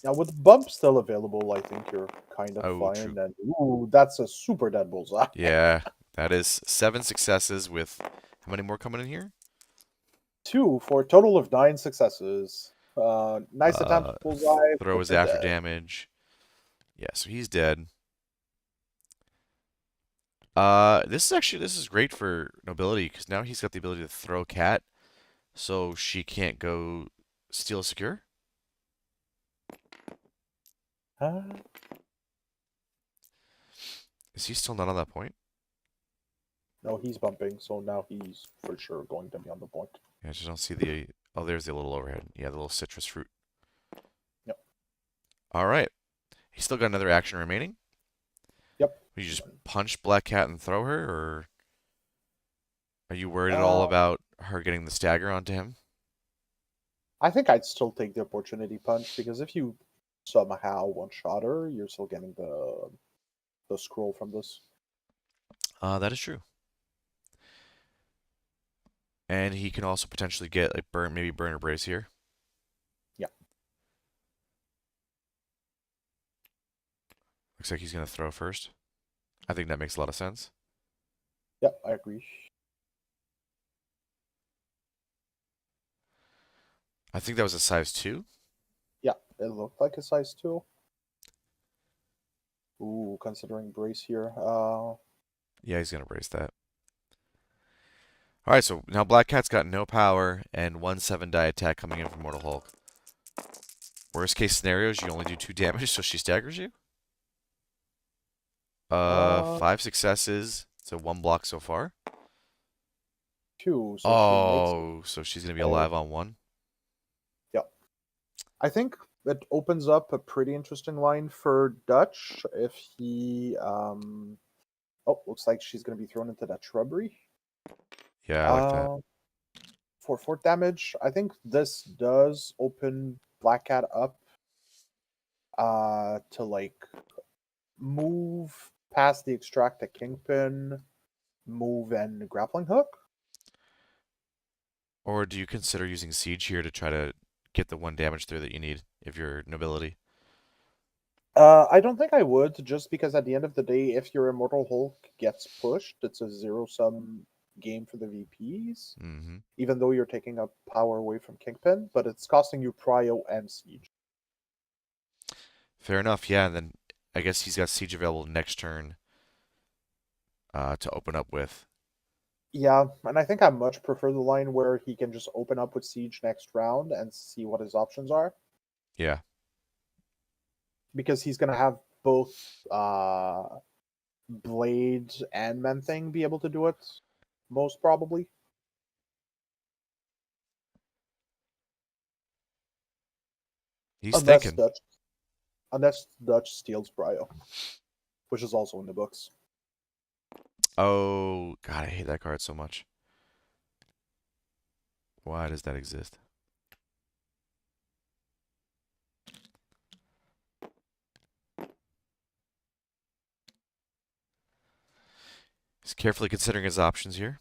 now with bump still available, I think you're kind of Oh, true. fine. And ooh, that's a super dead bullseye. Yeah, that is 7 successes with how many more coming in here? Two for a total of 9 successes. Nice attempt, Uh, bullseye, throw but his you're after dead. damage. Yeah, so he's dead. This is great for Nobility because now he's got the ability to throw Cat, so she can't go steal secure. Uh, Is he still not on that point? No, he's bumping, so now he's for sure going to be on the point. Yeah, I just don't see the... Oh, there's the little overhead. Yeah, the little citrus fruit. Yep. All right. He's still got another action remaining. Yep. Will you just punch Black Cat and throw her, or are you worried at all Uh, about her getting the stagger onto him? I think I'd still take the opportunity punch because if you somehow one-shot her, you're still getting the scroll from this. That is true. And he can also potentially get like maybe burn or brace here. Yeah. Looks like he's gonna throw first. I think that makes a lot of sense. Yep, I agree. I think that was a size 2. Yeah, it looked like a size 2. Ooh, considering brace here. Yeah, he's gonna brace that. All right, so now Black Cat's got no power and 1/7 die attack coming in from Mortal Hulk. Worst case scenarios, you only do 2 damage, so she staggers you. uh, 5 successes, so 1 block so far. 2, so she makes it. Oh, so she's gonna be Oh, alive on 1. yep. I think it opens up a pretty interesting line for Dutch if he oh, looks like she's gonna be thrown into that shrubbery. Yeah, I like that. Uh for fort damage, I think this does open Black Cat up to like move past the extract to Kingpin, move and grappling hook. Or do you consider using Siege here to try to get the 1 damage through that you need if you're Nobility? I don't think I would, just because at the end of the day, if your Immortal Hulk gets pushed, it's a zero-sum game for the VPs, Mm-hmm. even though you're taking up power away from Kingpin, but it's costing you Prio and Siege. Fair enough, yeah, and then I guess he's got Siege available next turn to open up with. Yeah, and I think I much prefer the line where he can just open up with Siege next round and see what his options are, Yeah. because he's going to have both Blade and Man-Thing be able to do it, most probably. He's Unless thinking. Dutch, unless Dutch steals Prio, which is also in the books. Oh, God, I hate that card so much. Why does that exist? He's carefully considering his options here.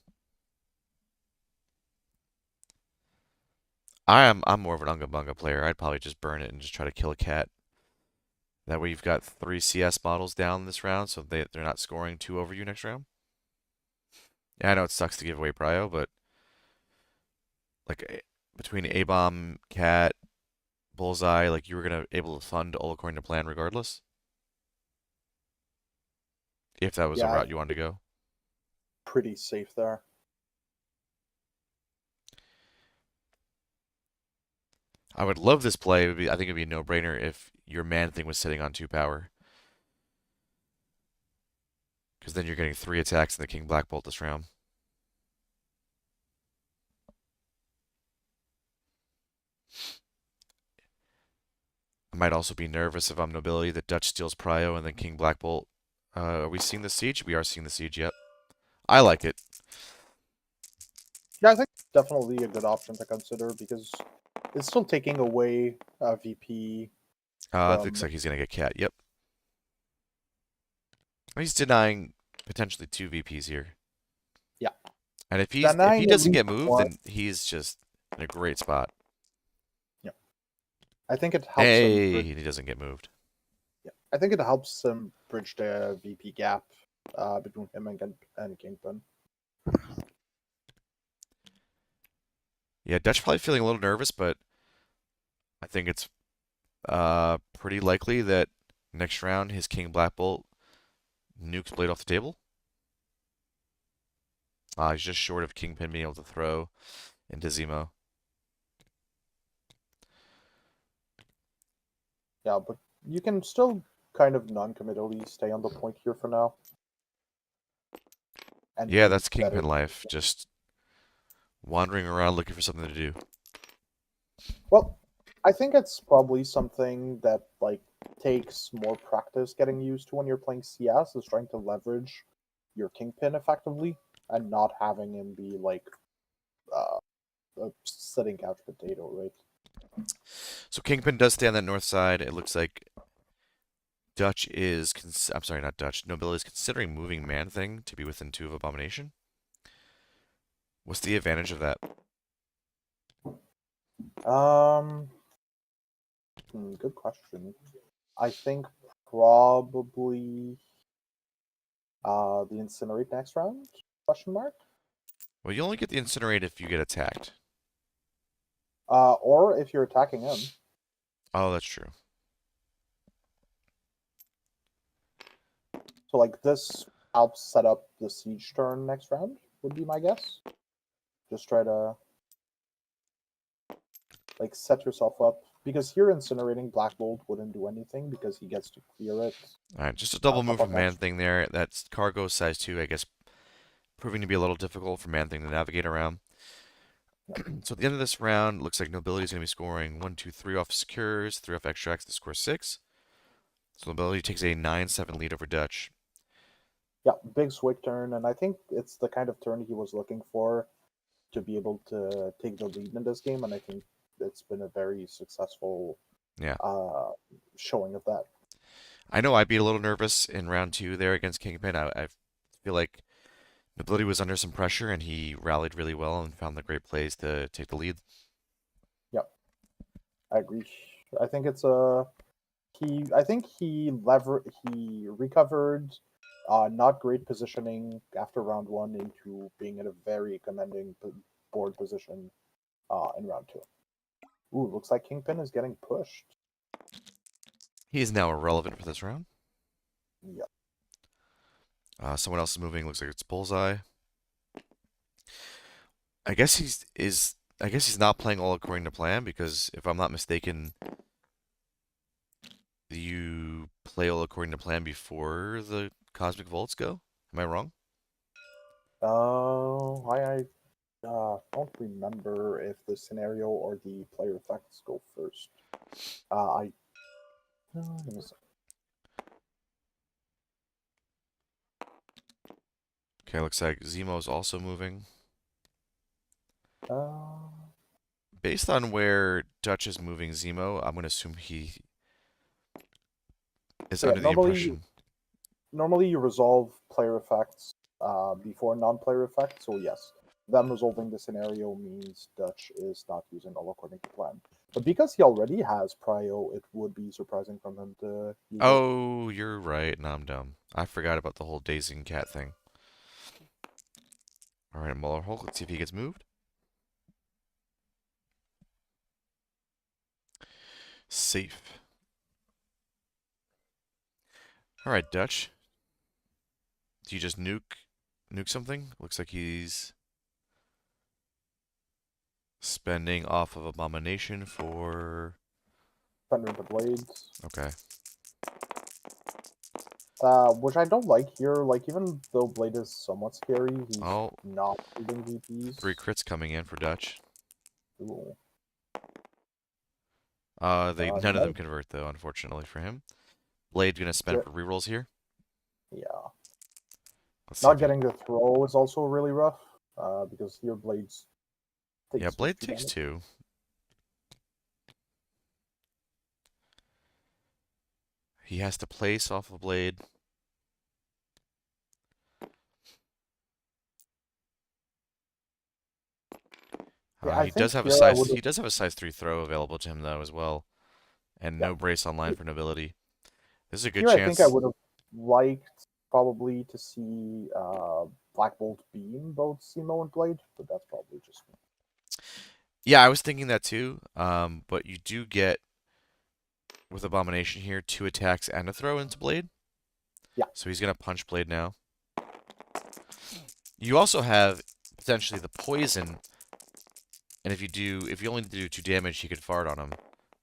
I'm more of an Unga Bunga player. I'd probably just burn it and just try to kill a cat. That way you've got 3 CS models down this round, so they're not scoring 2 over you next round. Yeah, I know it sucks to give away Prio, but like between A-Bomb, Cat, Bullseye, like you were gonna able to fund all according to plan regardless, if that was a Yeah, route you wanted to go. pretty safe there. I would love this play. I think it'd be a no-brainer if your Man Thing was sitting on 2 power, because then you're getting 3 attacks in the King Black Bolt this round. I might also be nervous if I'm Nobility that Dutch steals Prio and then King Black Bolt. Are we seeing the Siege? We are seeing the Siege, yep. I like it. Yeah, I think definitely a good option to consider because it's still taking away VP It looks from. like he's going to get Cat, yep. He's denying potentially 2 VPs here. Yeah, And if he denying at doesn't least get moved, one. then he's just in a great spot. Yeah, I think it helps him. Hey, he doesn't get moved. Yeah, I think it helps him bridge the VP gap between him and Kingpin. Yeah, Dutch probably feeling a little nervous, but I think it's pretty likely that next round his King Black Bolt nukes Blade off the table. He's just short of Kingpin being able to throw into Zemo. Yeah, but you can still kind of non-committally stay on the point here for now. and Yeah, being that's better. Kingpin life. Just wandering around looking for something to do. Well, I think it's probably something that like takes more practice getting used to when you're playing CS is trying to leverage your kingpin effectively and not having him be like uh, a sitting couch potato, right? So Kingpin does stay on that north side. It looks like I'm sorry, not Dutch. Nobility is considering moving Man Thing to be within 2 of Abomination. What's the advantage of that? Um, good question. I think probably the incinerate next round? Question mark. Well, you only get the Incinerate if you get attacked. Or if you're attacking him. Oh, that's true. So like this helps set up the siege turn next round. Would be my guess. Just try to like set yourself up because here incinerating Black Bolt wouldn't do anything because he gets to clear it All right, just a double move upon from Man next. Thing there. That's cargo size 2, I guess, proving to be a little difficult for Man Thing to navigate around. Yeah. So at the end of this round, looks like Nobility is going to be scoring 1, 2, 3 off secures, 3 off extracts to score 6. So Nobility takes a 9-7 lead over Dutch. Yeah, big swig turn, and I think it's the kind of turn he was looking for to be able to take the lead in this game, and I think it's been a very successful Yeah. uh, showing of that. I know I'd be a little nervous in round 2 there against Kingpin. I feel like Nobility was under some pressure and he rallied really well and found the great plays to take the lead. Yep, I agree. I think it's a he. I think he recovered not great positioning after round one into being in a very commanding board position in round two. Ooh, looks like Kingpin is getting pushed. He is now irrelevant for this round. Yep. Someone else is moving. Looks like it's Bullseye. I guess he's not playing all according to plan because if I'm not mistaken, you play all according to plan before the Cosmic Volts go. Am I wrong? I don't remember if the scenario or the player effects go first. I let me see. Okay, looks like Zemo's also moving. Uh, Based on where Dutch is moving Zemo, I'm gonna assume he is so yeah, under the impression. normally you resolve player effects before non-player effects. So yes, them resolving the scenario means Dutch is not using all according to plan. But because he already has prio, it would be surprising from him to use it. Oh, you're right. No, I'm dumb. I forgot about the whole dazing cat thing. All right, Muller Hulk. Let's see if he gets moved. Safe. All right, Dutch. Do you just nuke something? Looks like he's spending off of Abomination for. Thunder the Blades. Okay. Which I don't like here. Like, even though Blade is somewhat scary, he's Oh, not shooting 3 VPs. crits coming in for Dutch. Ooh. They none of them No, convert though, unfortunately for him. Blade gonna spend for rerolls here. yeah. Let's see Not if he. getting the throw is also really rough, because here Blades Yeah, takes just Blade 2 takes damage. 2. He has to place off of Blade. Yeah, I He does think have a here I size. would He does have a size 3 throw available to him though as well, and yeah. no brace online for Nobility. This is a good Here I think I chance. would have liked probably to see Black Bolt beam both Simo and Blade, but that's probably just me. Yeah, I was thinking that too. But you do get with Abomination here 2 attacks and a throw into Blade. Yeah, So he's gonna punch Blade now. You also have potentially the poison, and if you only do 2 damage, he could fart on him.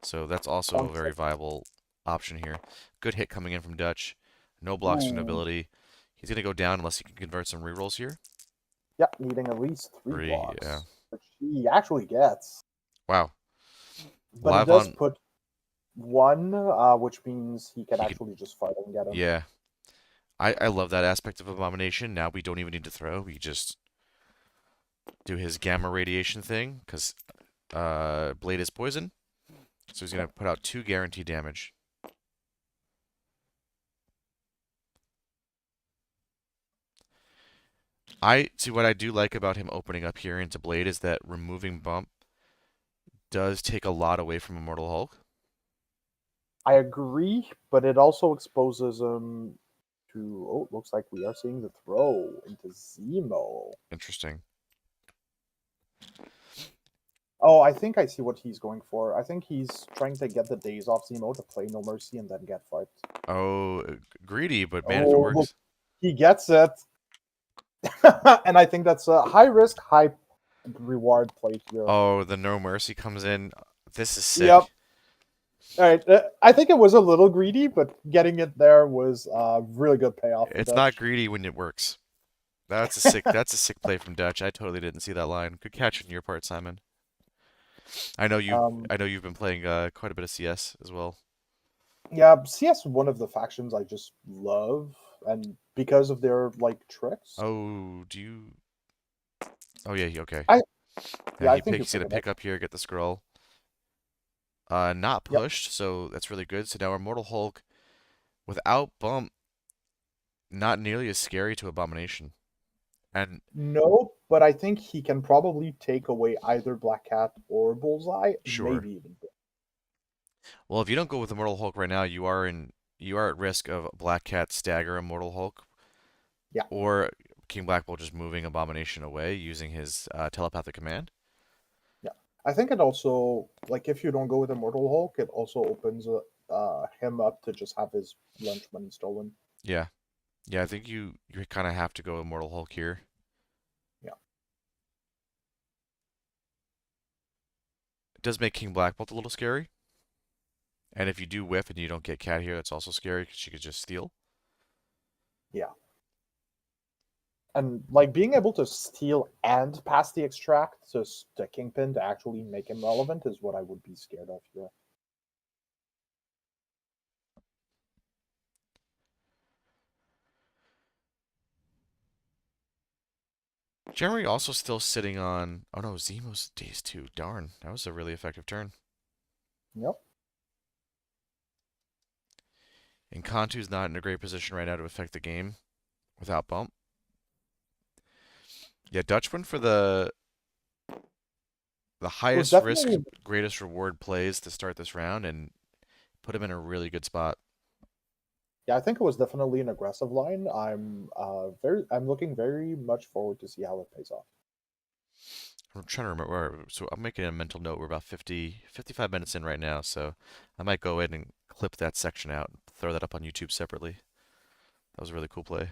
So that's also a punch. very viable option here. Good hit coming in from Dutch. No blocks for Ooh, Nobility. He's gonna go down unless he can convert some rerolls here. Yep, needing at least 3, yeah. blocks, which he actually gets. Wow. But it Live does on. put one, which means he can He can. actually just fight and get him. Yeah. I love that aspect of Abomination. Now we don't even need to throw. We just do his gamma radiation thing because Blade is poison. So he's gonna put out 2 guaranteed damage. I see what I do like about him opening up here into Blade is that removing bump does take a lot away from Immortal Hulk. I agree, but it also exposes him to. Oh, it looks like we are seeing the throw into Zemo. Interesting. Oh, I think I see what he's going for. I think he's trying to get the days off Zemo to play No Mercy and then get fight. Oh, greedy, but man, if it Oh, look, works. he gets it. And I think that's a high risk, high reward play here. Oh, the No Mercy comes in. This is Yep. sick. All right. I think it was a little greedy, but getting it there was a really good payoff for It's not Dutch. greedy when it works. That's a sick play from Dutch. I totally didn't see that line. Good catch on your part, Simon. I know you um, I know you've been playing quite a bit of CS as well. yeah, CS is one of the factions I just love, and because of their like tricks, Oh, do you Oh yeah, okay. I Yeah, yeah, I he think you picks he's gonna figured it. pick up here, get the scroll. Not Yep. pushed, so that's really good. So now our Mortal Hulk without bump, not nearly as scary to Abomination. And No, but I think he can probably take away either Black Cat or Bullseye, sure. maybe even. Well, if you don't go with Immortal Hulk right now, you are at risk of Black Cat stagger Immortal Hulk, Yeah, or King Black Bolt just moving Abomination away using his telepathic command. yeah. I think it also like if you don't go with Immortal Hulk, it also opens him up to just have his lunch money stolen. Yeah, yeah. I think you kind of have to go Immortal Hulk here. Yeah. It does make King Black Bolt a little scary, and if you do whiff and you don't get Cat here, that's also scary because she could just steal. Yeah. And like being able to steal and pass the extract to Kingpin to actually make him relevant is what I would be scared of here. Jeremy also still sitting on. Oh no, Zemo's days too. Darn, that was a really effective turn. Yep. And Kantu's not in a great position right now to affect the game without bump. Yeah, Dutch went for the It was highest risk, definitely greatest reward plays to start this round and put him in a really good spot. yeah, I think it was definitely an aggressive line. I'm looking very much forward to see how it pays off. I'm trying to remember where, so I'm making a mental note. We're about 55 minutes in right now, so I might go in and clip that section out and throw that up on YouTube separately. That was a really cool play.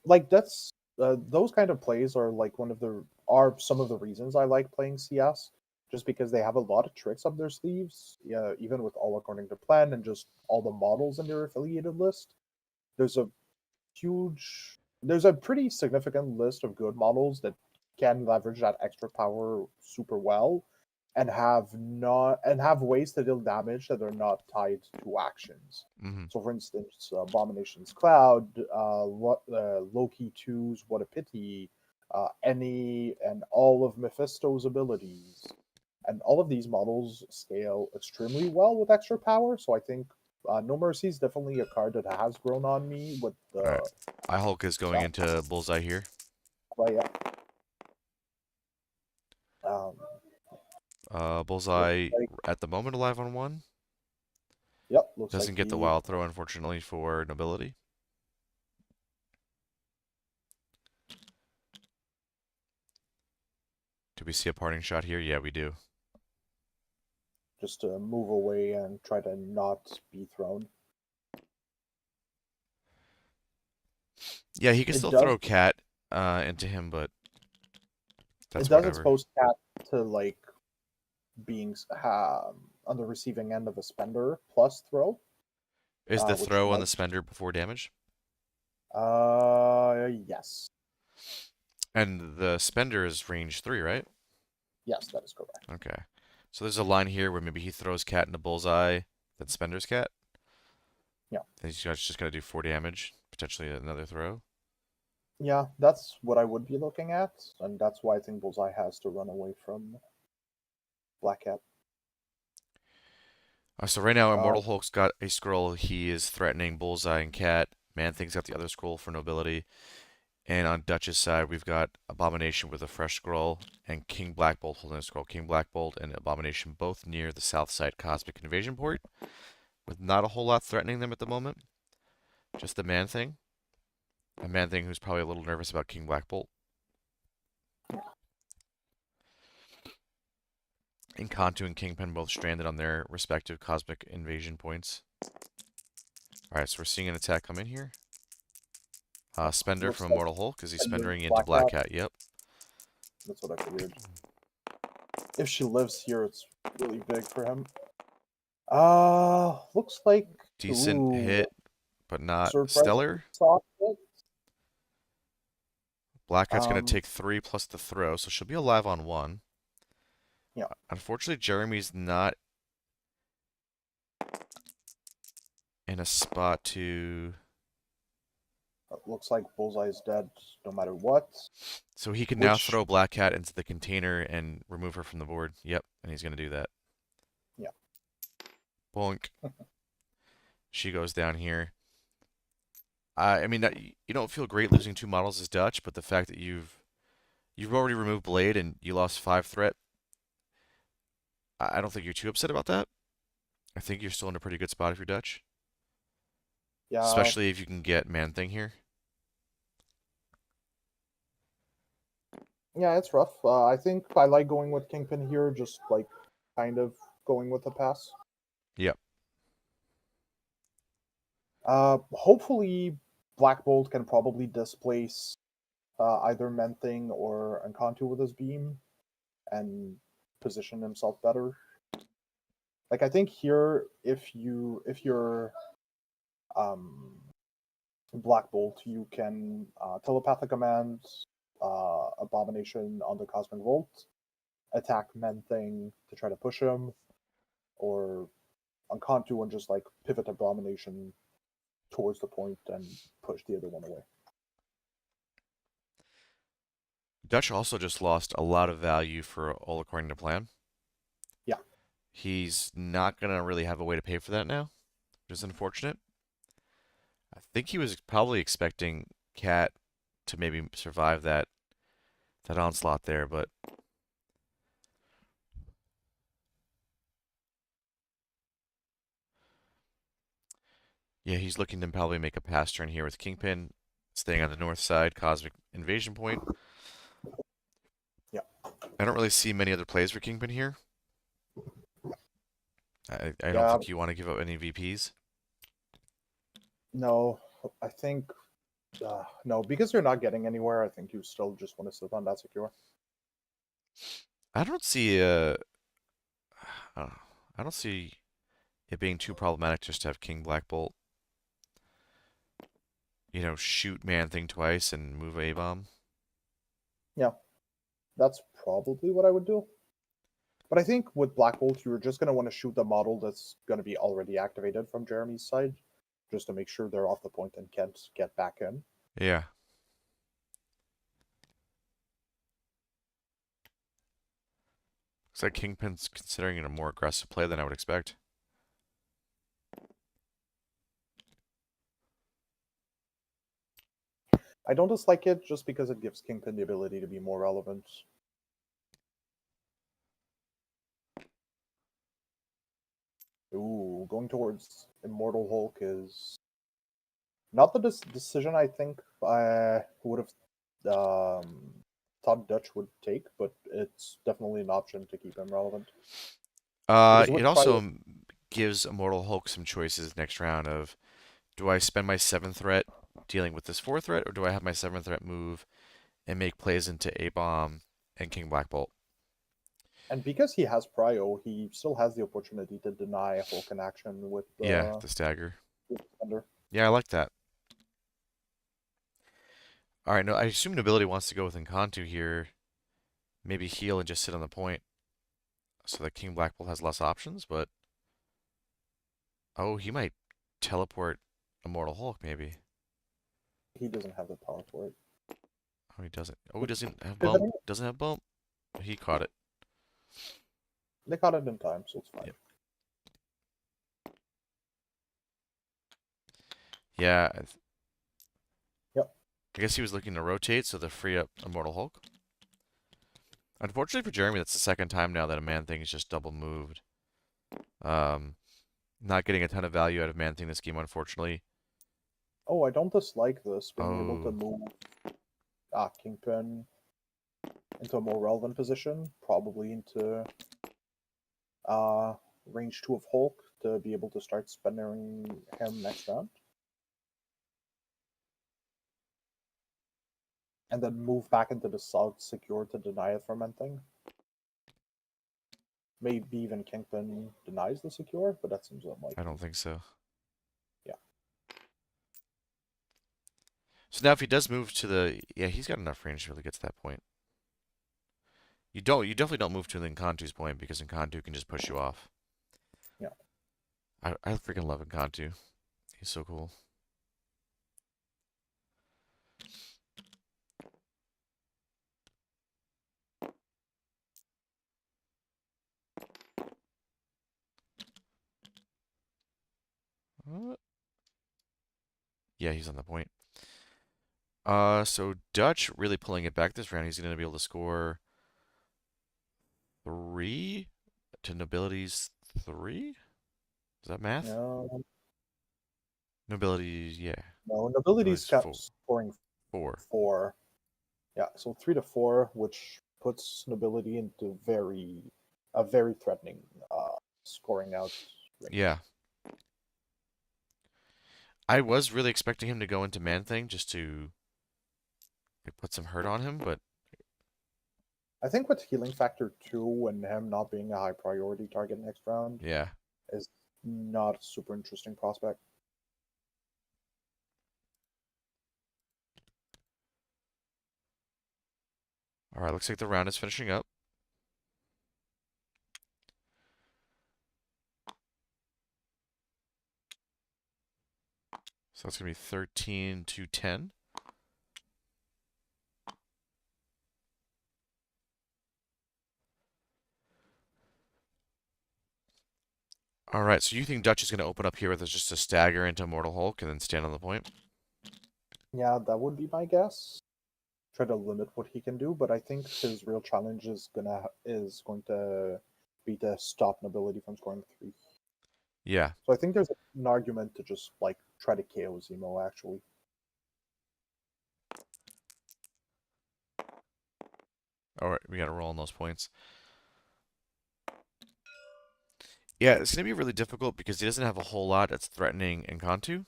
Like that's those kind of plays are like one of the are some of the reasons I like playing CS, just because they have a lot of tricks up their sleeves. Yeah, even with all according to plan and just all the models in their affiliated list. There's a there's a pretty significant list of good models that can leverage that extra power super well and have ways to deal damage that are not tied to actions. Hmm. So, for instance, Abomination's Cloud, Loki 2's What a Pity, any and all of Mephisto's abilities, and all of these models scale extremely well with extra power. So, I think No Mercy is definitely a card that has grown on me with All right. the iHulk is going yeah, into Bullseye here. but yeah. Um, looks Bullseye like at the moment alive on 1. yep, looks like Doesn't get the he wild throw, unfortunately, for Nobility. Do we see a parting shot here? Yeah, we do. just to move away and try to not be thrown. Yeah, he can It still does throw Cat into him, but it that's does whatever. expose Cat to like being on the receiving end of a spender plus throw, Is the which throw on might the spender before damage? Yes. And the spender is range 3, right? Yes, that is correct. Okay. So there's a line here where maybe he throws cat in a bullseye, then spender's cat. Yeah. Then he's just got to do 4 damage, potentially another throw. Yeah, that's what I would be looking at, and that's why I think Bullseye has to run away from Black Cat. So right now, Uh, Immortal Hulk's got a scroll. He is threatening Bullseye and Cat. Man-Thing's got the other scroll for Nobility. And on Dutch's side, we've got Abomination with a fresh scroll and King Black Bolt holding a scroll. King Black Bolt and Abomination both near the south side Cosmic Invasion port, with not a whole lot threatening them at the moment. Just the Man-Thing. A Man-Thing who's probably a little nervous about King Black Bolt. And Kantu and Kingpin both stranded on their respective Cosmic Invasion points. Alright, so we're seeing an attack come in here. Spender looks from like Immortal Hulk as he's Spender spendering into Black Black Cat. Cat. Yep. That's what I figured. If she lives here, it's really big for him. Looks like Decent ooh, hit, but not surprisingly stellar. soft hit. Black Cat's going to Um, take 3 plus the throw, so she'll be alive on 1. yeah, Unfortunately, Jeremy's not in a spot to... it looks like Bullseye's dead no matter what. So he can now Which, throw Black Cat into the container and remove her from the board. Yep, and he's going to do that. yeah, Boink. She goes down here. I mean, you don't feel great losing 2 models as Dutch, but the fact that you've already removed Blade and you lost 5 threat, I don't think you're too upset about that. I think you're still in a pretty good spot if you're Dutch, yeah, especially if you can get Man Thing here. yeah. It's rough. I think I like going with Kingpin here, just like kind of going with a pass. Yep. Hopefully, Black Bolt can probably displace either Menthing or Encanto with his beam and position himself better. Like I think here, if you're um, Black Bolt, you can telepathic command Abomination on the Cosmic Volt, attack Menthing to try to push him, or Encanto and just like pivot Abomination towards the point and push the other one away. Dutch also just lost a lot of value for all according to plan. Yeah, He's not going to really have a way to pay for that now, which is unfortunate. I think he was probably expecting Cat to maybe survive that onslaught there, but yeah, he's looking to probably make a pass turn here with Kingpin staying on the north side, Cosmic Invasion point. yeah. I don't really see many other plays for Kingpin here. I don't Yeah, think you want to give up any VPs. no, I think no, because you're not getting anywhere. I think you still just want to sit on that secure. I don't see uh, I don't see it being too problematic just to have King Black Bolt. You know, shoot Man Thing twice and move A bomb. Yeah, that's probably what I would do. But I think with Black Bolt, you're just going to want to shoot the model that's going to be already activated from Jeremy's side, just to make sure they're off the point and can't get back in. Yeah. Looks like Kingpin's considering it a more aggressive play than I would expect. I don't dislike it just because it gives Kingpin the ability to be more relevant. Ooh, going towards Immortal Hulk is not the decision I think I would have thought Dutch would take, but it's definitely an option to keep him relevant. Because It with also Cryo, gives Immortal Hulk some choices next round of do I spend my 7th threat dealing with this 4th threat, or do I have my 7th threat move and make plays into A-Bomb and King Black Bolt? and because he has Cryo, he still has the opportunity to deny Hulk in action with Yeah, the stagger. Defender. Yeah, I like that. All right, no, I assume Nobility wants to go with Encanto here. Maybe heal and just sit on the point so that King Black Bolt has less options, but oh, he might teleport Immortal Hulk, maybe. He doesn't have the power for it. Oh, he doesn't. Oh, he But doesn't have bump. pivoting, Doesn't have bump. He caught it. they caught it in time, so it's fine. Yep. Yeah, Yep. I guess he was looking to rotate so to free up Immortal Hulk. Unfortunately for Jeremy, that's the second time now that a Man Thing is just double moved. Um, Not getting a ton of value out of Man Thing this game, unfortunately. Oh, I don't dislike this, being able to Oh, move Kingpin into a more relevant position, probably into uh, range 2 of Hulk to be able to start spending him next round. And then move back into the south secure to deny it from anything. Maybe even Kingpin denies the secure, but that seems I unlikely. don't think so. Yeah. So now if he does move to the... Yeah, he's got enough range to really get to that point. You definitely don't move to the Encanto's point because Encanto can just push you off. Yeah. I freaking love Encanto. He's so cool. Uh, yeah, he's on the point. So Dutch really pulling it back this round. He's going to be able to score 3 to Nobility's 3? Is that math? No, Nobility, yeah. no, Nobility's Nobility's kept 4. scoring 4. 4. Yeah, so 3 to 4, which puts Nobility into a very threatening scoring out range. Yeah. I was really expecting him to go into Man Thing just to like, put some hurt on him, but I think with healing factor 2 and him not being a high priority target next round yeah. is not a super interesting prospect. All right, looks like the round is finishing up. So that's going to be 13 to 10. All right, so you think Dutch is going to open up here with just a stagger into Mortal Hulk and then stand on the point? Yeah, that would be my guess. Try to limit what he can do, but I think his real challenge is going to be to stop Nobility from scoring 3. Yeah. So I think there's an argument to just like try to KO Zemo actually. All right, we got to roll on those points. Yeah, it's going to be really difficult because he doesn't have a whole lot that's threatening Encanto.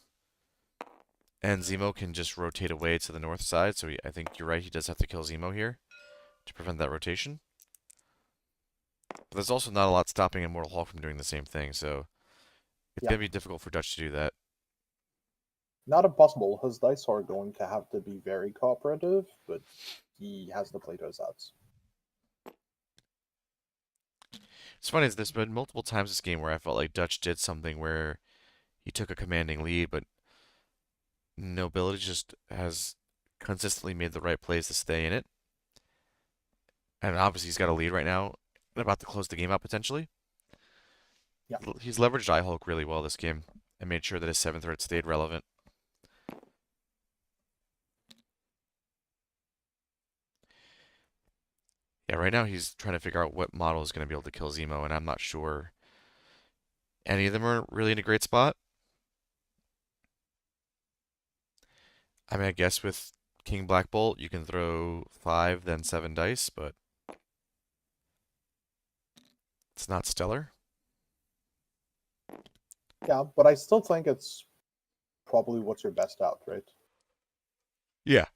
And Zemo can just rotate away to the north side, so I think you're right, he does have to kill Zemo here to prevent that rotation. But there's also not a lot stopping Immortal Hulk from doing the same thing, so it's Yeah, going to be difficult for Dutch to do that. not impossible. His dice are going to have to be very cooperative, but he has to play to his outs. It's funny, there's been multiple times this game where I felt like Dutch did something where he took a commanding lead, but Nobility just has consistently made the right plays to stay in it. And obviously he's got a lead right now and about to close the game out potentially. Yeah, He's leveraged iHulk really well this game and made sure that his 7th threat stayed relevant. Yeah, right now he's trying to figure out what model is going to be able to kill Zemo, and I'm not sure any of them are really in a great spot. I mean, I guess with King Black Bolt, you can throw 5, then 7 dice, but it's not stellar. yeah, but I still think it's probably what's your best out, right? Yeah.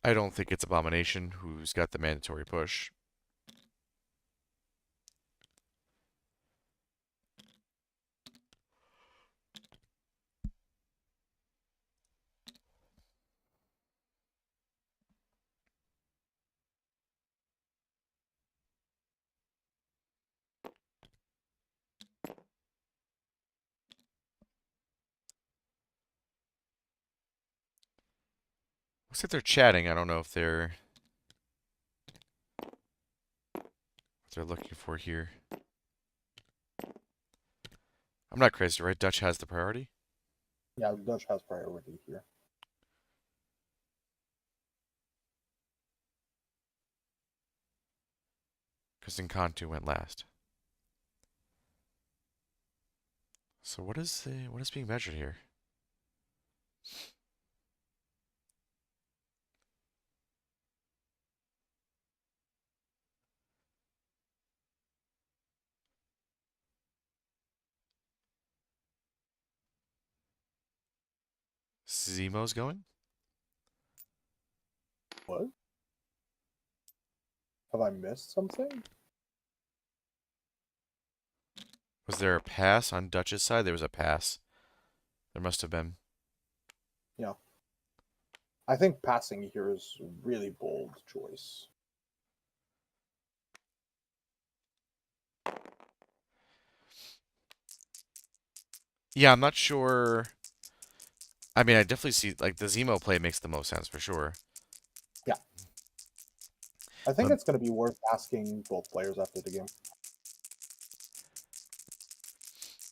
I don't think it's Abomination who's got the mandatory push. Looks like they're chatting. I don't know if they're looking for here. I'm not crazy, right? Dutch has the priority. Yeah, Dutch has priority here. Because Encanto went last. So what is being measured here? Zemo's going? What? Have I missed something? Was there a pass on Dutch's side? There was a pass. There must have been. Yeah. I think passing here is a really bold choice. Yeah, I'm not sure. I mean, I definitely see like the Zemo play makes the most sense for sure. Yeah. I think But it's going to be worth asking both players after the game.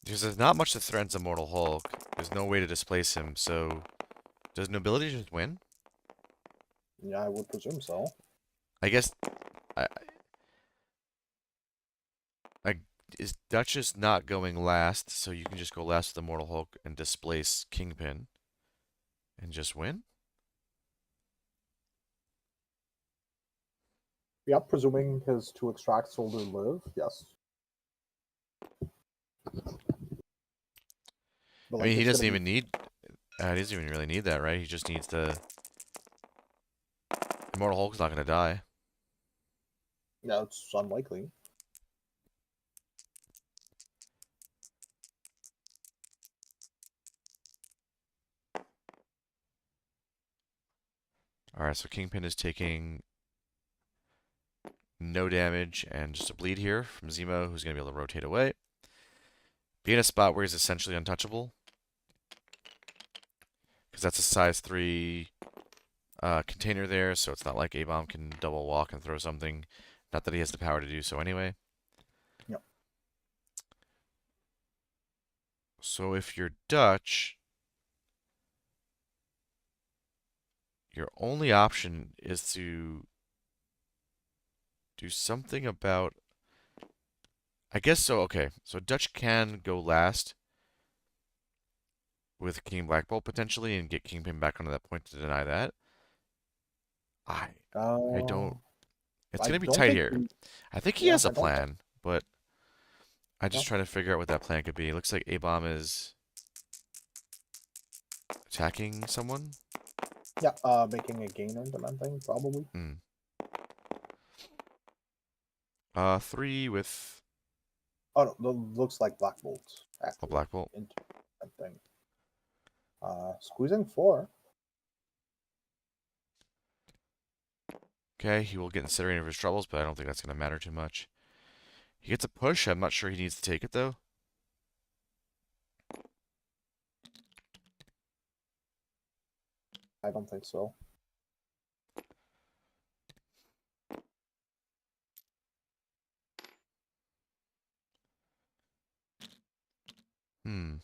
because there's not much that threatens Immortal Hulk. There's no way to displace him. So does Nobility just win? Yeah, I would presume so. I guess I, I is Duchess not going last, so you can just go last with Immortal Hulk and displace Kingpin and just win? Yeah, presuming his two extracts older live, yes. But I mean, like it's gonna be he doesn't even really need that, right? He just needs to. Immortal Hulk's not going to die. yeah, it's unlikely. All right, so Kingpin is taking no damage and just a bleed here from Zemo, who's going to be able to rotate away. Be in a spot where he's essentially untouchable, because that's a size 3 container there, so it's not like A-Bomb can double walk and throw something. Not that he has the power to do so anyway. Yep. So if you're Dutch, your only option is to do something about. I guess so. Okay, so Dutch can go last with King Black Bolt potentially and get Kingpin back onto that point to deny that. I I Uh, don't. It's I gonna be don't tight think. here. I think he Yeah, has a I don't. plan, but I Yeah, just try to figure out what that plan could be. It looks like A-Bomb is attacking someone. yeah. Making a gainer demanding probably. Hmm. 3 with Oh no, looks like Black Bolt a actually Black Bolt. into that thing. Squeezing 4. Okay, he will get incinerated of his troubles, but I don't think that's gonna matter too much. He gets a push. I'm not sure he needs to take it though. I don't think so. Hmm.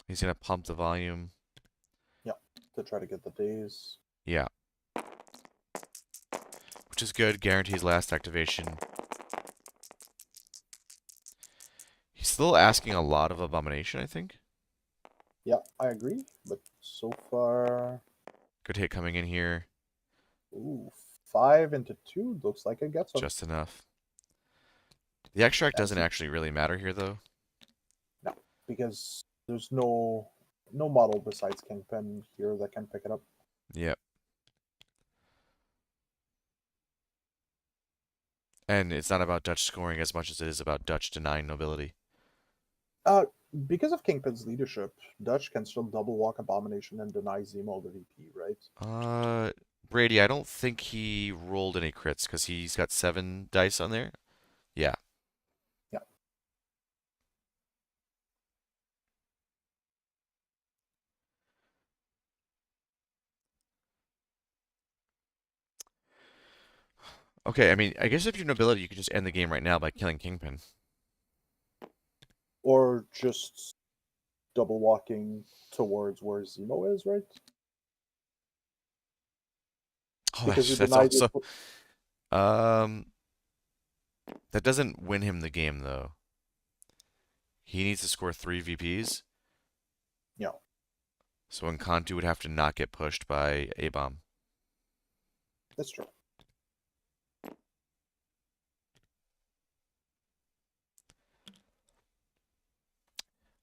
He's gonna pump the volume. Yeah, to try to get the days. Yeah, which is good. Guarantees last activation. He's still asking a lot of Abomination, I think. Yeah, I agree. But so far, Good hit coming in here. ooh, 5 into 2 looks like it gets him. Just enough. The extract And doesn't actually really matter here, though. no, because there's no model besides Kingpin here that can pick it up. Yep. And it's not about Dutch scoring as much as it is about Dutch denying nobility. Uh, because of Kingpin's leadership, Dutch can still double walk Abomination and deny Zemo the VP, right? Uh, Brady, I don't think he rolled any crits because he's got 7 dice on there. Yeah. Yeah. Okay, I mean, I guess if you're nobility, you could just end the game right now by killing Kingpin. Or just double walking towards where Zemo is, right? Oh, Because you that's denied your. also um that doesn't win him the game though. He needs to score 3 VPs, Yeah, so Encantu would have to not get pushed by A-bomb. that's true.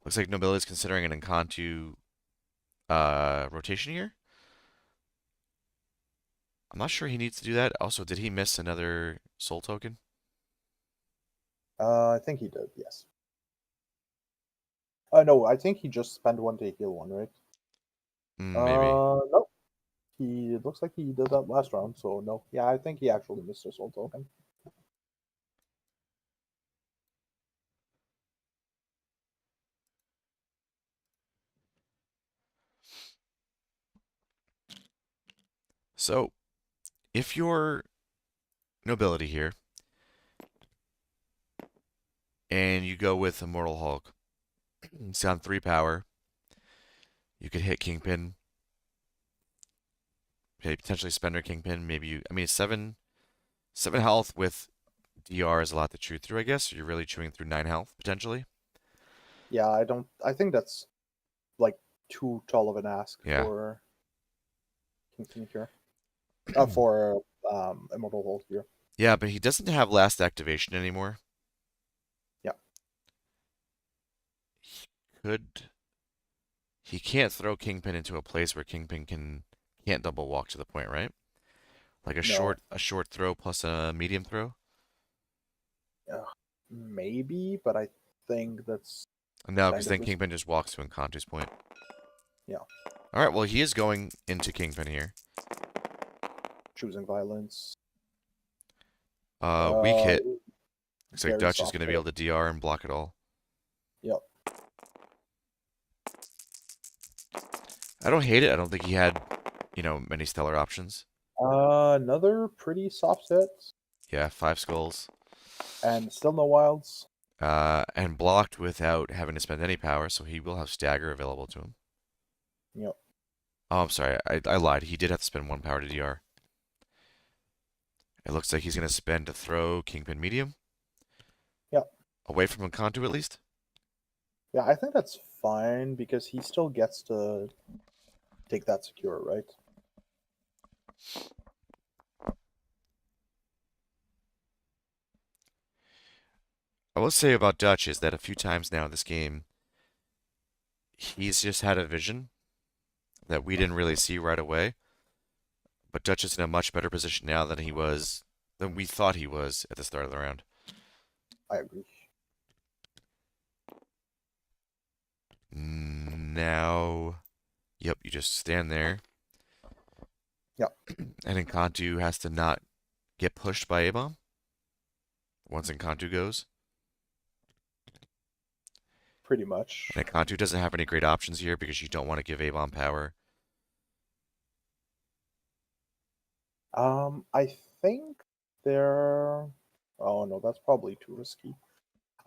Looks like Nobility's considering an Encantu rotation here. I'm not sure he needs to do that. Also, did he miss another soul token? I think he did. Yes. No, I think he just spent one to heal one, right? Maybe. No. He it looks like he did that last round, so no. Yeah, I think he actually missed a soul token. So, if you're Nobility here, and you go with Immortal Hulk, it's on 3 power, you could hit Kingpin, potentially Spender Kingpin, maybe you, I mean, 7 health with DR is a lot to chew through, I guess. You're really chewing through 9 health, potentially. Yeah, I don't. I think that's like too tall of an ask Yeah. for Kingpin here. For Immortal Hulk here. Yeah, but he doesn't have last activation anymore. Yeah, Could he can't throw Kingpin into a place where can't double walk to the point, right? Like no, a short throw plus a medium throw. maybe, but I think that's No, because kind of then risky. Kingpin just walks to Encantu's point. Yeah, All right, well he is going into Kingpin here. choosing violence. Weak Uh, hit. Looks like very Dutch is soft going to be hit. able to DR and block it all. Yep. I don't hate it. I don't think he had, many stellar options. Another pretty soft hit, Yeah, 5 skulls. and still no wilds. And blocked without having to spend any power, so he will have stagger available to him. Yep. Oh, I'm sorry. I lied. He did have to spend 1 power to DR. It looks like he's going to spend to throw Kingpin medium. Yep. Away from Encanto at least. Yeah, I think that's fine because he still gets to take that secure, right? I will say about Dutch is that a few times now in this game, he's just had a vision that we didn't really see right away. But Dutch is in a much better position now than we thought he was at the start of the round. I agree. Now, yep, you just stand there, Yep. and Encanto has to not get pushed by A-bomb once Encanto goes. Pretty much. And Encanto doesn't have any great options here because you don't want to give A-bomb power. I think there. Oh no, that's probably too risky.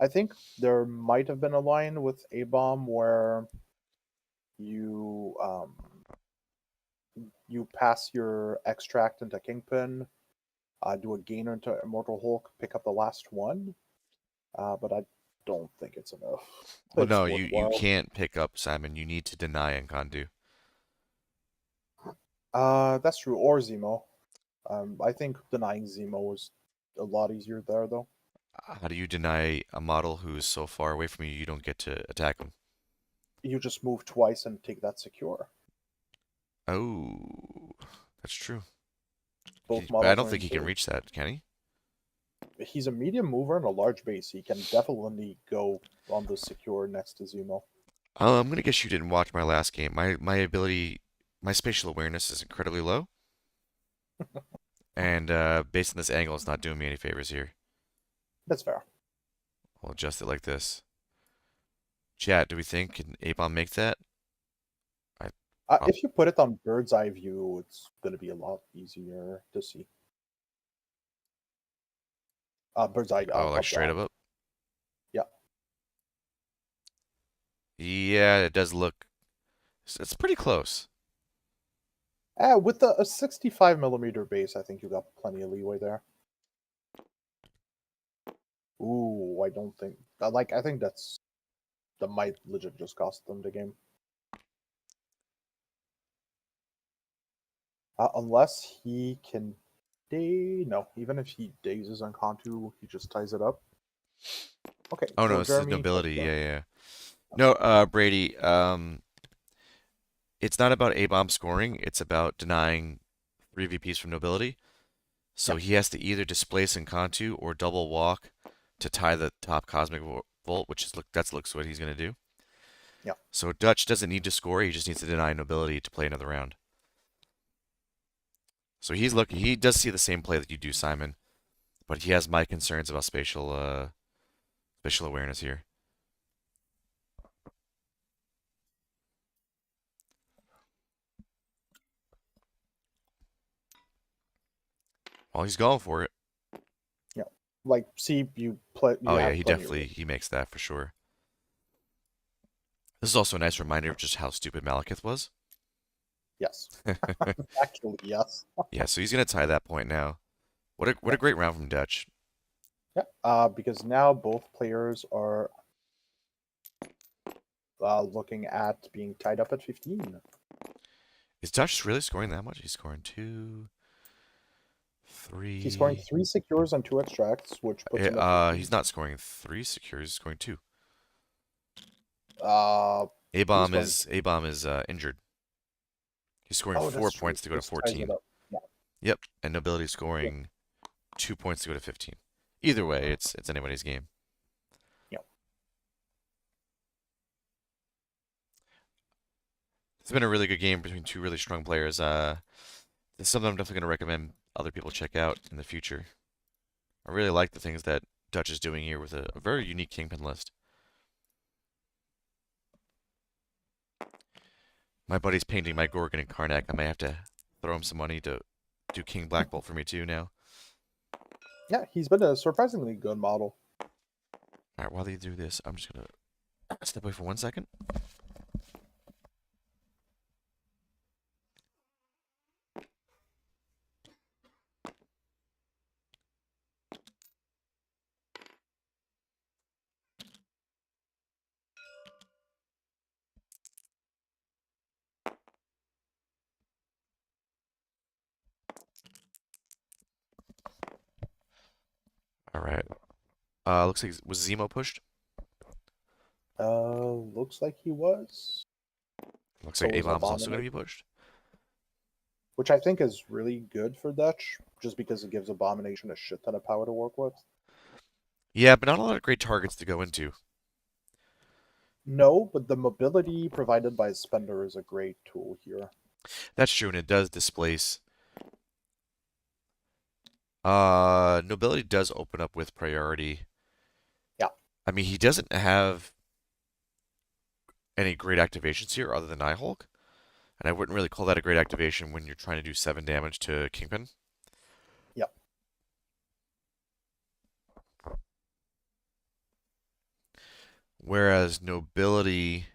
I think there might have been a line with A bomb where you you pass your extract into Kingpin, do a gainer into Immortal Hulk, pick up the last one. But I don't think it's enough. Well, It's no, you worthwhile. can't pick up Simon. You need to deny Encanto. That's true. Or Zemo. I think denying Zemo is a lot easier there, though. How do you deny a model who is so far away from you, you don't get to attack him? You just move twice and take that secure. Oh, that's true. Both But I models don't are think in he can base. reach that, can he? He's a medium mover and a large base. He can definitely go on the secure next to Zemo. I'm gonna guess you didn't watch my last game. My spatial awareness is incredibly low, and based on this angle, it's not doing me any favors here. That's fair. I'll adjust it like this. Chat, do we think can Apom make that? I prob- If you put it on bird's eye view, it's going to be a lot easier to see. Bird's eye Oh, like up straight down. up? Yeah. Yeah, it does look. It's pretty close. With a 65 millimeter base, I think you got plenty of leeway there. Ooh, I don't think like I think that might legit just cost them the game. Unless he can no, even if he dazes on Contu, he just ties it up. Okay, Oh no, so this is Jeremy has nobility. the Yeah, yeah. No, Brady. It's not about A bomb scoring. It's about denying 3 VPs from nobility. yeah, So he has to either displace Encantu or double walk to tie the top Cosmic Volt, which is looks what he's gonna do. yeah. So Dutch doesn't need to score; he just needs to deny nobility to play another round. So he's looking. He does see the same play that you do, Simon, but he has my concerns about spatial awareness here. Well, he's going for it. Yeah. Like see you play you Oh yeah, have he plenty of definitely he makes that for sure. This is also a nice reminder of just how stupid Malekith was. yes. Actually, yes. Yeah, so he's gonna tie that point now. What a Yeah. great round from Dutch. Yeah. Because now both players are looking at being tied up at 15. Is Dutch really scoring that much? He's scoring two, He's scoring three. 3 secures and 2 extracts, which puts him at 15. He's not scoring three secures. He's scoring two. Uh, he's going. A bomb is injured. He's scoring Oh, four that's true. points to go to This ties it 14. up. Yeah. Yep, and Nobility Yeah. scoring 2 points to go to 15. Either way, it's anybody's game. Yeah. It's been a really good game between two really strong players. This is something I'm definitely going to recommend other people check out in the future. I really like the things that Dutch is doing here with a very unique Kingpin list. My buddy's painting my Gorgon and Karnak. I may have to throw him some money to do King Black Bolt for me too now. Yeah, he's been a surprisingly good model. All right, while they do this, I'm just going to step away for 1 second. All right. Looks like was Zemo pushed? Looks like he was. Looks So like A was bomb is also going Abominate, to be pushed. which I think is really good for Dutch, just because it gives Abomination a shit ton of power to work with. Yeah, but not a lot of great targets to go into. No, but the mobility provided by Spender is a great tool here. That's true, and it does displace. Nobility does open up with priority. Yeah. I mean, he doesn't have any great activations here other than Hulk, and I wouldn't really call that a great activation when you're trying to do 7 damage to Kingpin. Yeah. Whereas Nobility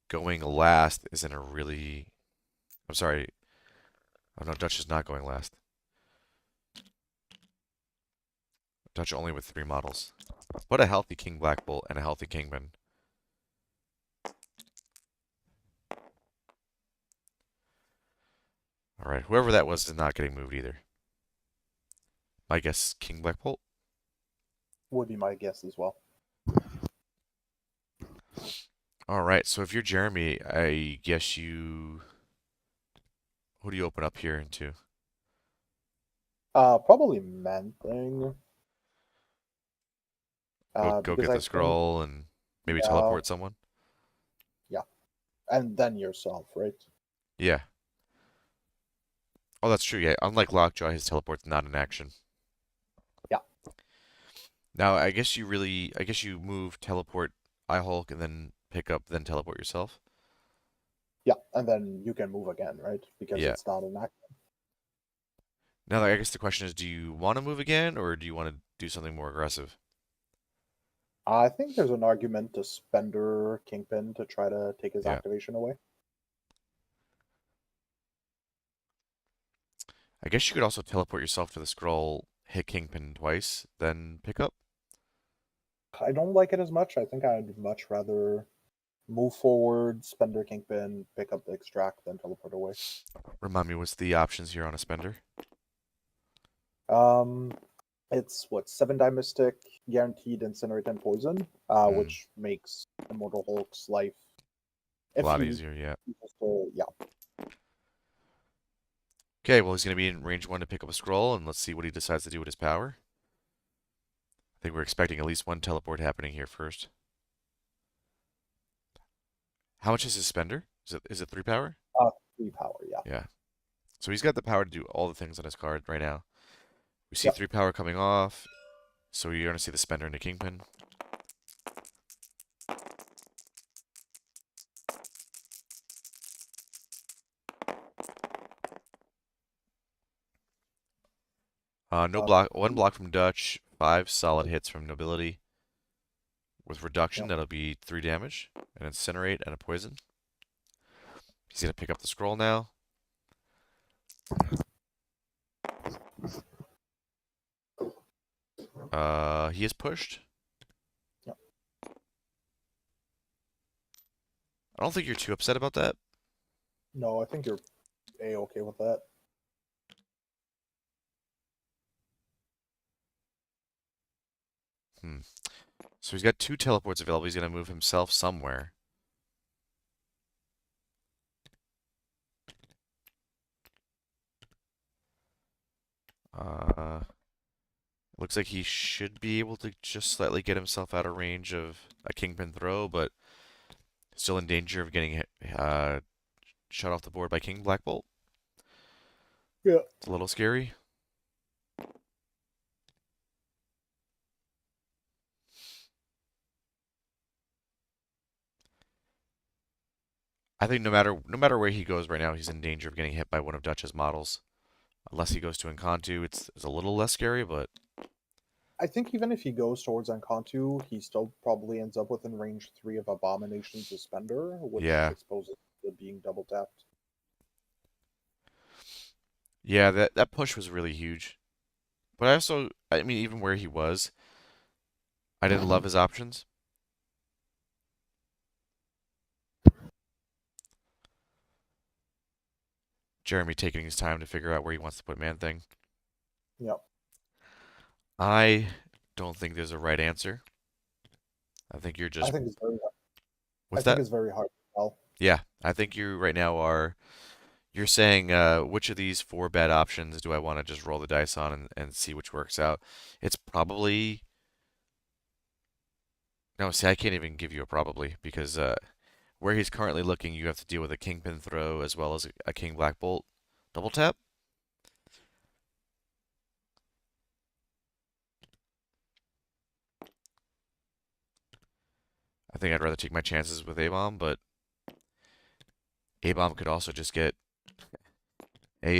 going last isn't a really. I'm sorry. Oh no, Dutch is not going last. Dutch only with 3 models. What a healthy King Black Bolt and a healthy Kingpin. All right, whoever that was is not getting moved either. My guess, King Black Bolt. Would be my guess as well. All right, so if you're Jeremy, I guess you. Who do you open up here into? Probably Man Thing. Go Because get I the think, scroll and maybe yeah, teleport someone. yeah, and then yourself, right? Yeah. Oh, that's true. Yeah. Unlike Lockjaw, his teleport's not in action. Yeah, Now, I guess you move, teleport, Hulk, and then pick up, then teleport yourself. yeah, and then you can move again, right? Because Yeah. it's not an act. Now, I guess the question is, do you want to move again, or do you want to do something more aggressive? I think there's an argument to Spender Kingpin to try to take his Yeah. activation away. I guess you could also teleport yourself to the scroll, hit Kingpin twice, then pick up. I don't like it as much. I think I'd much rather move forward, Spender Kingpin, pick up the extract, then teleport away. Remind me, what's the options here on a spender? Um, it's what 7 die Mystic, guaranteed incinerate and poison, Hmm, which makes Immortal Hulk's life a if lot he easier, yeah. yeah. Okay, well, he's going to be in range 1 to pick up a scroll, and let's see what he decides to do with his power. I think we're expecting at least one teleport happening here first. How much is his spender? Is it 3 power? 3 power, yeah. Yeah. So he's got the power to do all the things on his card right now. We see Yep. 3 power coming off, so you're going to see the spender into Kingpin. No block, one block from Dutch, 5 solid hits from Nobility. With reduction, Yep. that'll be 3 damage, an incinerate, and a poison. He's going to pick up the scroll now. He is pushed. Yep. I don't think you're too upset about that. No, I think you're a-okay with that. Hmm. So he's got 2 teleports available. He's going to move himself somewhere. Uh, Looks like he should be able to just slightly get himself out of range of a Kingpin throw, but still in danger of getting shut off the board by King Black Bolt. Yeah. It's a little scary. I think no matter where he goes right now, he's in danger of getting hit by one of Dutch's models. Unless he goes to Encantu, it's a little less scary, but I think even if he goes towards Encantu, he still probably ends up within range 3 of Abomination's Suspender, which yeah. exposes to being double tapped. Yeah, that push was really huge. But I mean, even where he was, I didn't love his options. Jeremy taking his time to figure out where he wants to put Man Thing. Yep. I don't think there's a right answer. I think you're I just think it's very I what's think that? it's very hard to tell. Yeah, I think you right now are you're saying which of these 4 bad options do I want to just roll the dice on and see which works out? It's probably no, see, I can't even give you a probably because where he's currently looking, you have to deal with a Kingpin throw as well as a King Black Bolt double tap. I think I'd rather take my chances with A-Bomb, but A-Bomb could also just get a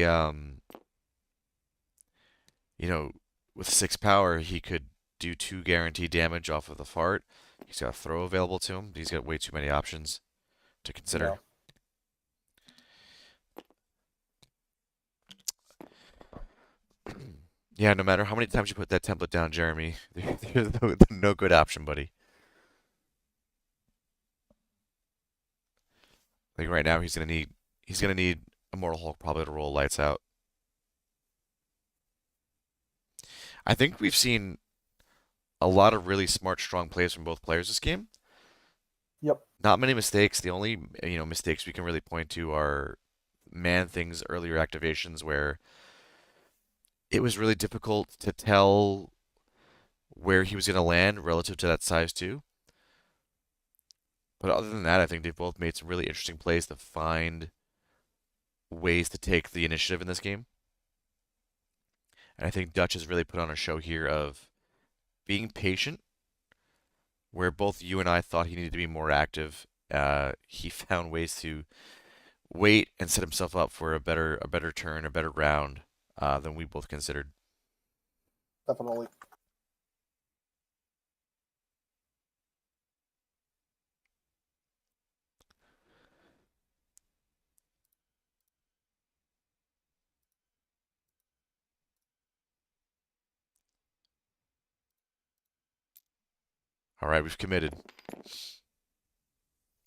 you know, with 6 power, he could do 2 guaranteed damage off of the fart. He's got a throw available to him. He's got way too many options to Yeah. consider. Yeah, no matter how many times you put that template down, Jeremy, there's no good option, buddy. Like right now, he's gonna need Immortal Hulk probably to roll lights out. I think we've seen a lot of really smart, strong plays from both players this game. Yep. Not many mistakes. The only mistakes we can really point to are Man Thing's earlier activations where it was really difficult to tell where he was going to land relative to that size 2. But other than that, I think they've both made some really interesting plays to find ways to take the initiative in this game. And I think Dutch has really put on a show here of being patient, where both you and I thought he needed to be more active. He found ways to wait and set himself up for a better turn, a better round. than we both considered. Definitely. All right, we've committed.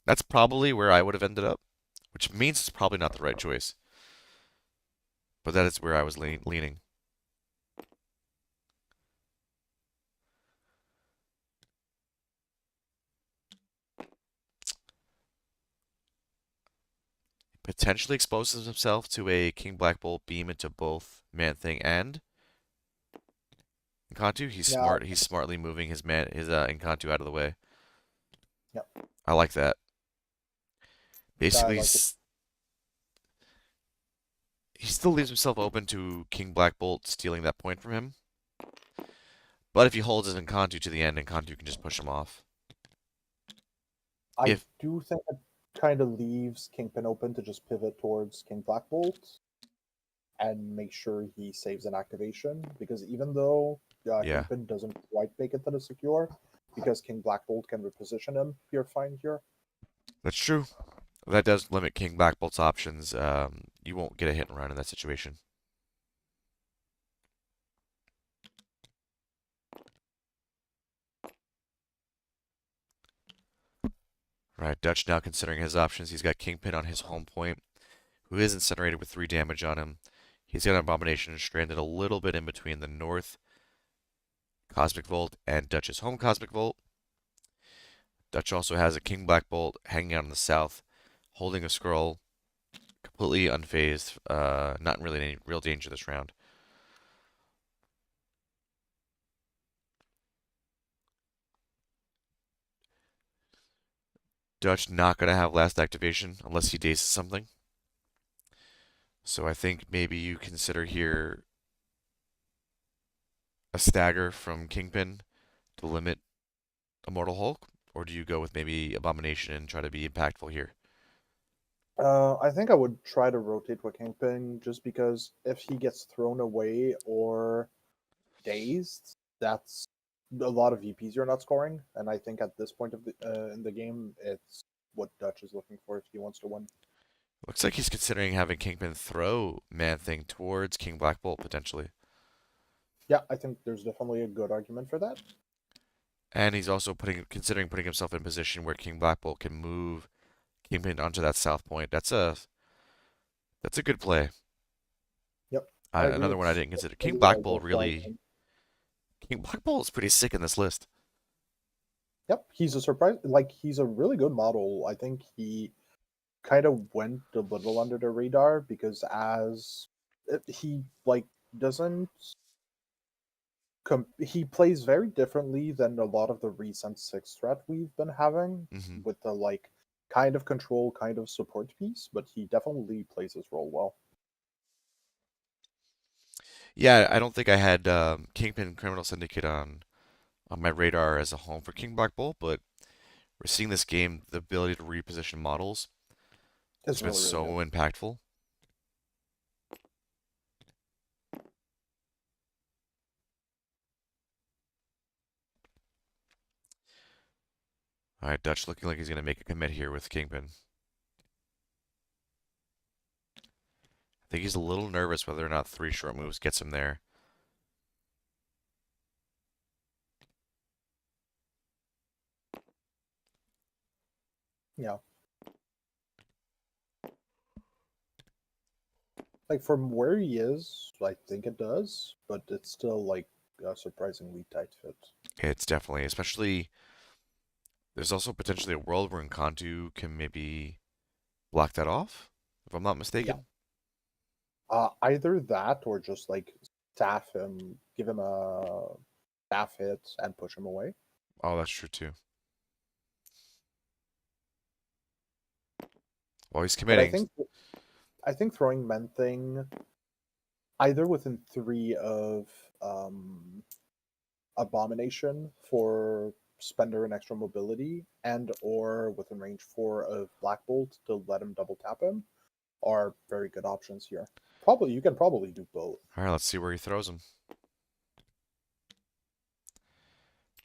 That's probably where I would have ended up, which means it's probably not the right choice. But that is where I was leaning. Potentially exposes himself to a King Black Bolt beam into both Man Thing and Encantu. He's Yeah, smart. He's smartly moving his Encantu out of the way. yeah, I like that. I Basically, like it. he still leaves himself open to King Black Bolt stealing that point from him. But if he holds his Encantu to the end, Encantu can just push him off. I If do think it kind of leaves Kingpin open to just pivot towards King Black Bolt and make sure he saves an activation. Because even though yeah, Kingpin doesn't quite make it to the secure, because King Black Bolt can reposition him, you're fine here. that's true. That does limit King Black Bolt's options. You won't get a hit and run in that situation. Right, Dutch now considering his options. He's got Kingpin on his home point, who is incinerated with 3 damage on him. He's got an Abomination stranded a little bit in between the North Cosmic Volt and Dutch's home Cosmic Volt. Dutch also has a King Black Bolt hanging out in the south, holding a scroll, completely unfazed, not really in any real danger this round. Dutch not going to have last activation unless he dazes something. So I think maybe you consider here a stagger from Kingpin to limit Immortal Hulk, or do you go with maybe Abomination and try to be impactful here? I think I would try to rotate with Kingpin just because if he gets thrown away or dazed, that's a lot of VPs you're not scoring. And I think at this point of the in the game, it's what Dutch is looking for if he wants to win. Looks like he's considering having Kingpin throw Man Thing towards King Black Bolt potentially. Yeah, I think there's definitely a good argument for that. And he's also considering putting himself in a position where King Black Bolt can move Kingpin onto that south point. That's a good play. Yep, I agree. Another one I It's didn't consider. King really Black a Bolt worthwhile really. thing. King Black Bolt is pretty sick in this list. Yep, he's a surprise. Like he's a really good model. I think he kind of went a little under the radar because as he like doesn't he plays very differently than a lot of the recent six threat we've been having Hmm. with the like kind of control, kind of support piece, but he definitely plays his role well. Yeah, I don't think I had Kingpin Criminal Syndicate on my radar as a home for King Black Bolt, but we're seeing this game, the ability to reposition models has It's been really, really so good. impactful. All right, Dutch looking like he's going to make a commit here with Kingpin. I think he's a little nervous whether or not 3 short moves gets him there. Yeah, like from where he is, I think it does, but it's still like a surprisingly tight fit. It's definitely, especially, there's also potentially a world where Encantu can maybe block that off, if I'm not Yeah, mistaken. either that or just like staff him, give him a staff hit, and push him away. Oh, that's true too. Well, he's But committing. I think throwing men thing either within 3 of um, Abomination for Spender and extra mobility, and or within range 4 of Black Bolt to let him double tap him are very good options here. Probably you can probably do both. All right, let's see where he throws him.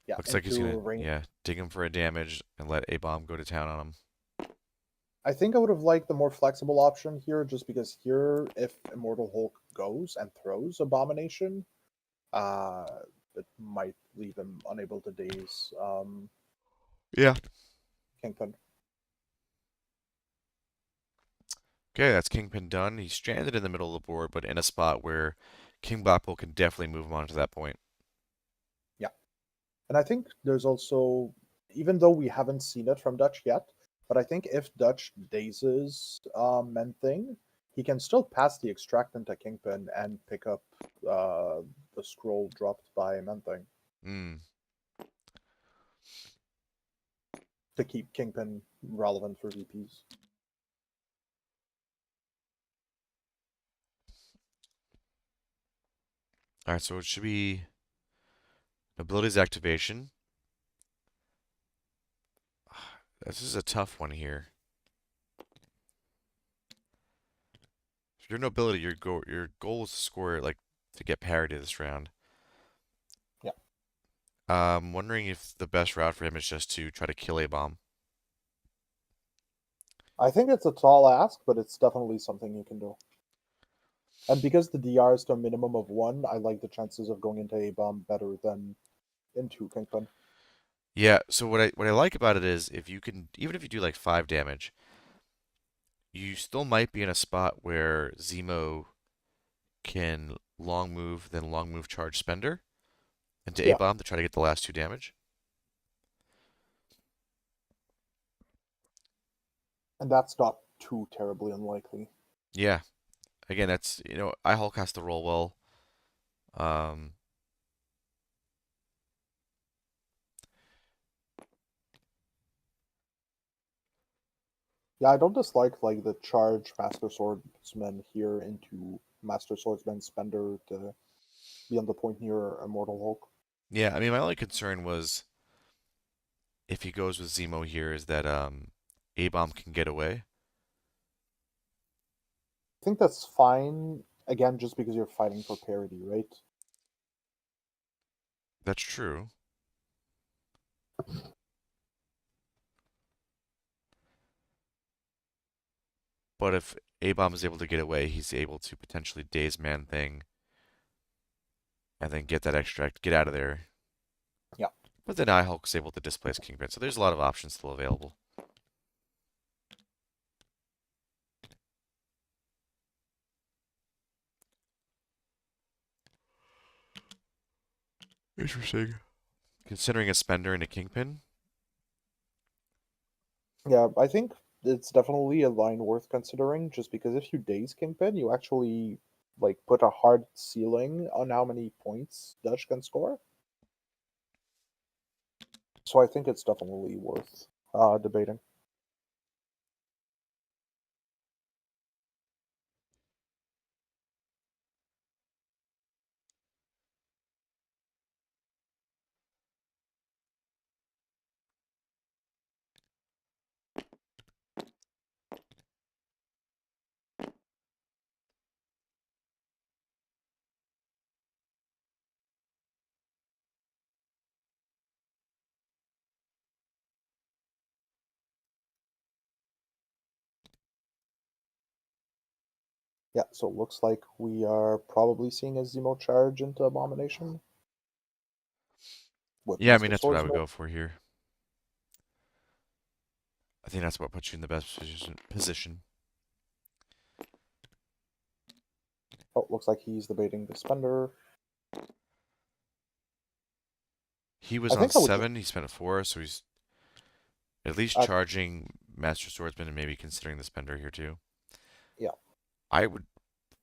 Yeah, Looks like he's into gonna, ring. yeah, dig him for a damage and let A-bomb go to town on him. I think I would have liked the more flexible option here, just because here, if Immortal Hulk goes and throws Abomination, uh, it might leave him unable to daze Yeah. Kingpin. Okay, that's Kingpin done. He's stranded in the middle of the board, but in a spot where King Blackpool can definitely move him on to that point. Yeah, and I think there's also, even though we haven't seen it from Dutch yet, but I think if Dutch dazes Men Thing, he can still pass the extract into Kingpin and pick up uh, the scroll dropped by Men Thing Hmm. to keep Kingpin relevant for VPs. All right, so it should be Nobility's activation. This is a tough one here. If you're Nobility, your goal is to score like to get parity this round. Yeah, Wondering if the best route for him is just to try to kill A-bomb. I think it's a tall ask, but it's definitely something you can do. And because the DR is to a minimum of one, I like the chances of going into A bomb better than into Kingpin. Yeah, so what I like about it is if you can, even if you do like 5 damage, you still might be in a spot where Zemo can long move, then long move charge Spender into Yeah, A-bomb to try to get the last 2 damage. and that's not too terribly unlikely. Yeah, again, that's I Hulk has to roll well. Um, Yeah, I don't dislike like the charge Master Swordsman here into Master Swordsman Spender to be on the point near Immortal Hulk. yeah, I mean my only concern was if he goes with Zemo here is that A-bomb can get away. I think that's fine. Again, just because you're fighting for parity, right? That's true. But if A-bomb is able to get away, he's able to potentially daze Man Thing and then get that extract, get out of there. Yeah. But then I Hulk's able to displace Kingpin, so there's a lot of options still available. Interesting. Considering a Spender and a Kingpin, Yeah, I think it's definitely a line worth considering, just because if you daze Kingpin, you actually like put a hard ceiling on how many points Dutch can score. So I think it's definitely worth debating. Yeah, so it looks like we are probably seeing a Zemo charge into Abomination with yeah, I mean Master that's what I would Swordsman. go for here. I think that's what puts you in the best position. Oh, looks like he's debating the Spender. He was I on think I would just 7, he spent a 4, so he's at least uh, charging Master Swordsman and maybe considering the Spender here too. yeah. I would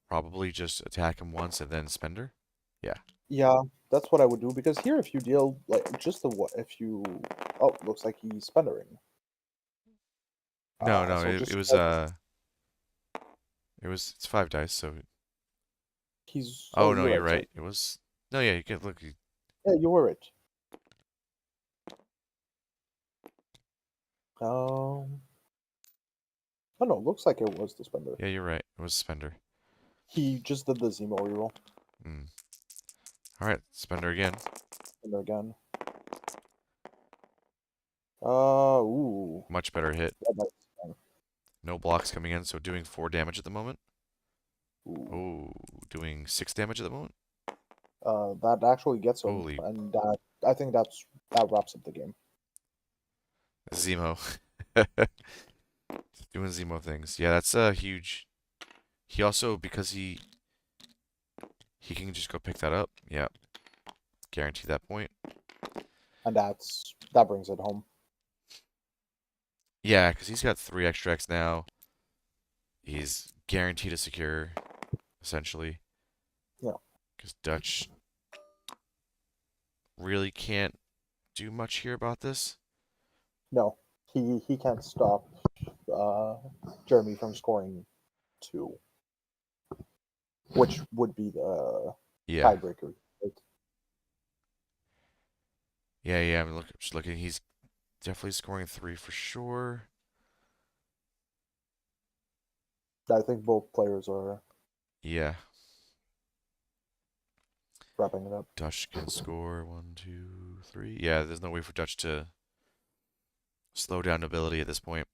probably just attack him once and then Spender. Yeah. Yeah, that's what I would do, because here if you deal like just the what if you oh, looks like he's Spendering. No, no, So it just was it's 5 dice, so he's oh oh, no, you're you're right, sorry. right. It was no, yeah, you can look. Yeah, you were right. Um, oh no, looks like it was the Spender. Yeah, you're right. It was Spender. He just did the Zemo reroll. Hmm. All right, spender again. And again. Ooh. Much better hit. That might be fine. No blocks coming in, so doing 4 damage at the moment. Ooh. Oh, doing 6 damage at the moment. That actually gets him, Holy and I think that wraps up the game. Zemo. Doing Zemo things. Yeah, that's huge. He also, because he can just go pick that up. Yeah, guarantee that point. And that brings it home. Yeah, because he's got 3 extracts now. He's guaranteed to secure, essentially. Yeah. Because Dutch really can't do much here about this. No, he can't stop uh, Jeremy from scoring 2, which would be the Yeah. tiebreaker. Right? Yeah. I'm just looking. He's definitely scoring 3 for sure. I think both players are Yeah. wrapping it up. Dutch can score 1, 2, 3. Yeah, there's no way for Dutch to slow down Nobility at this point.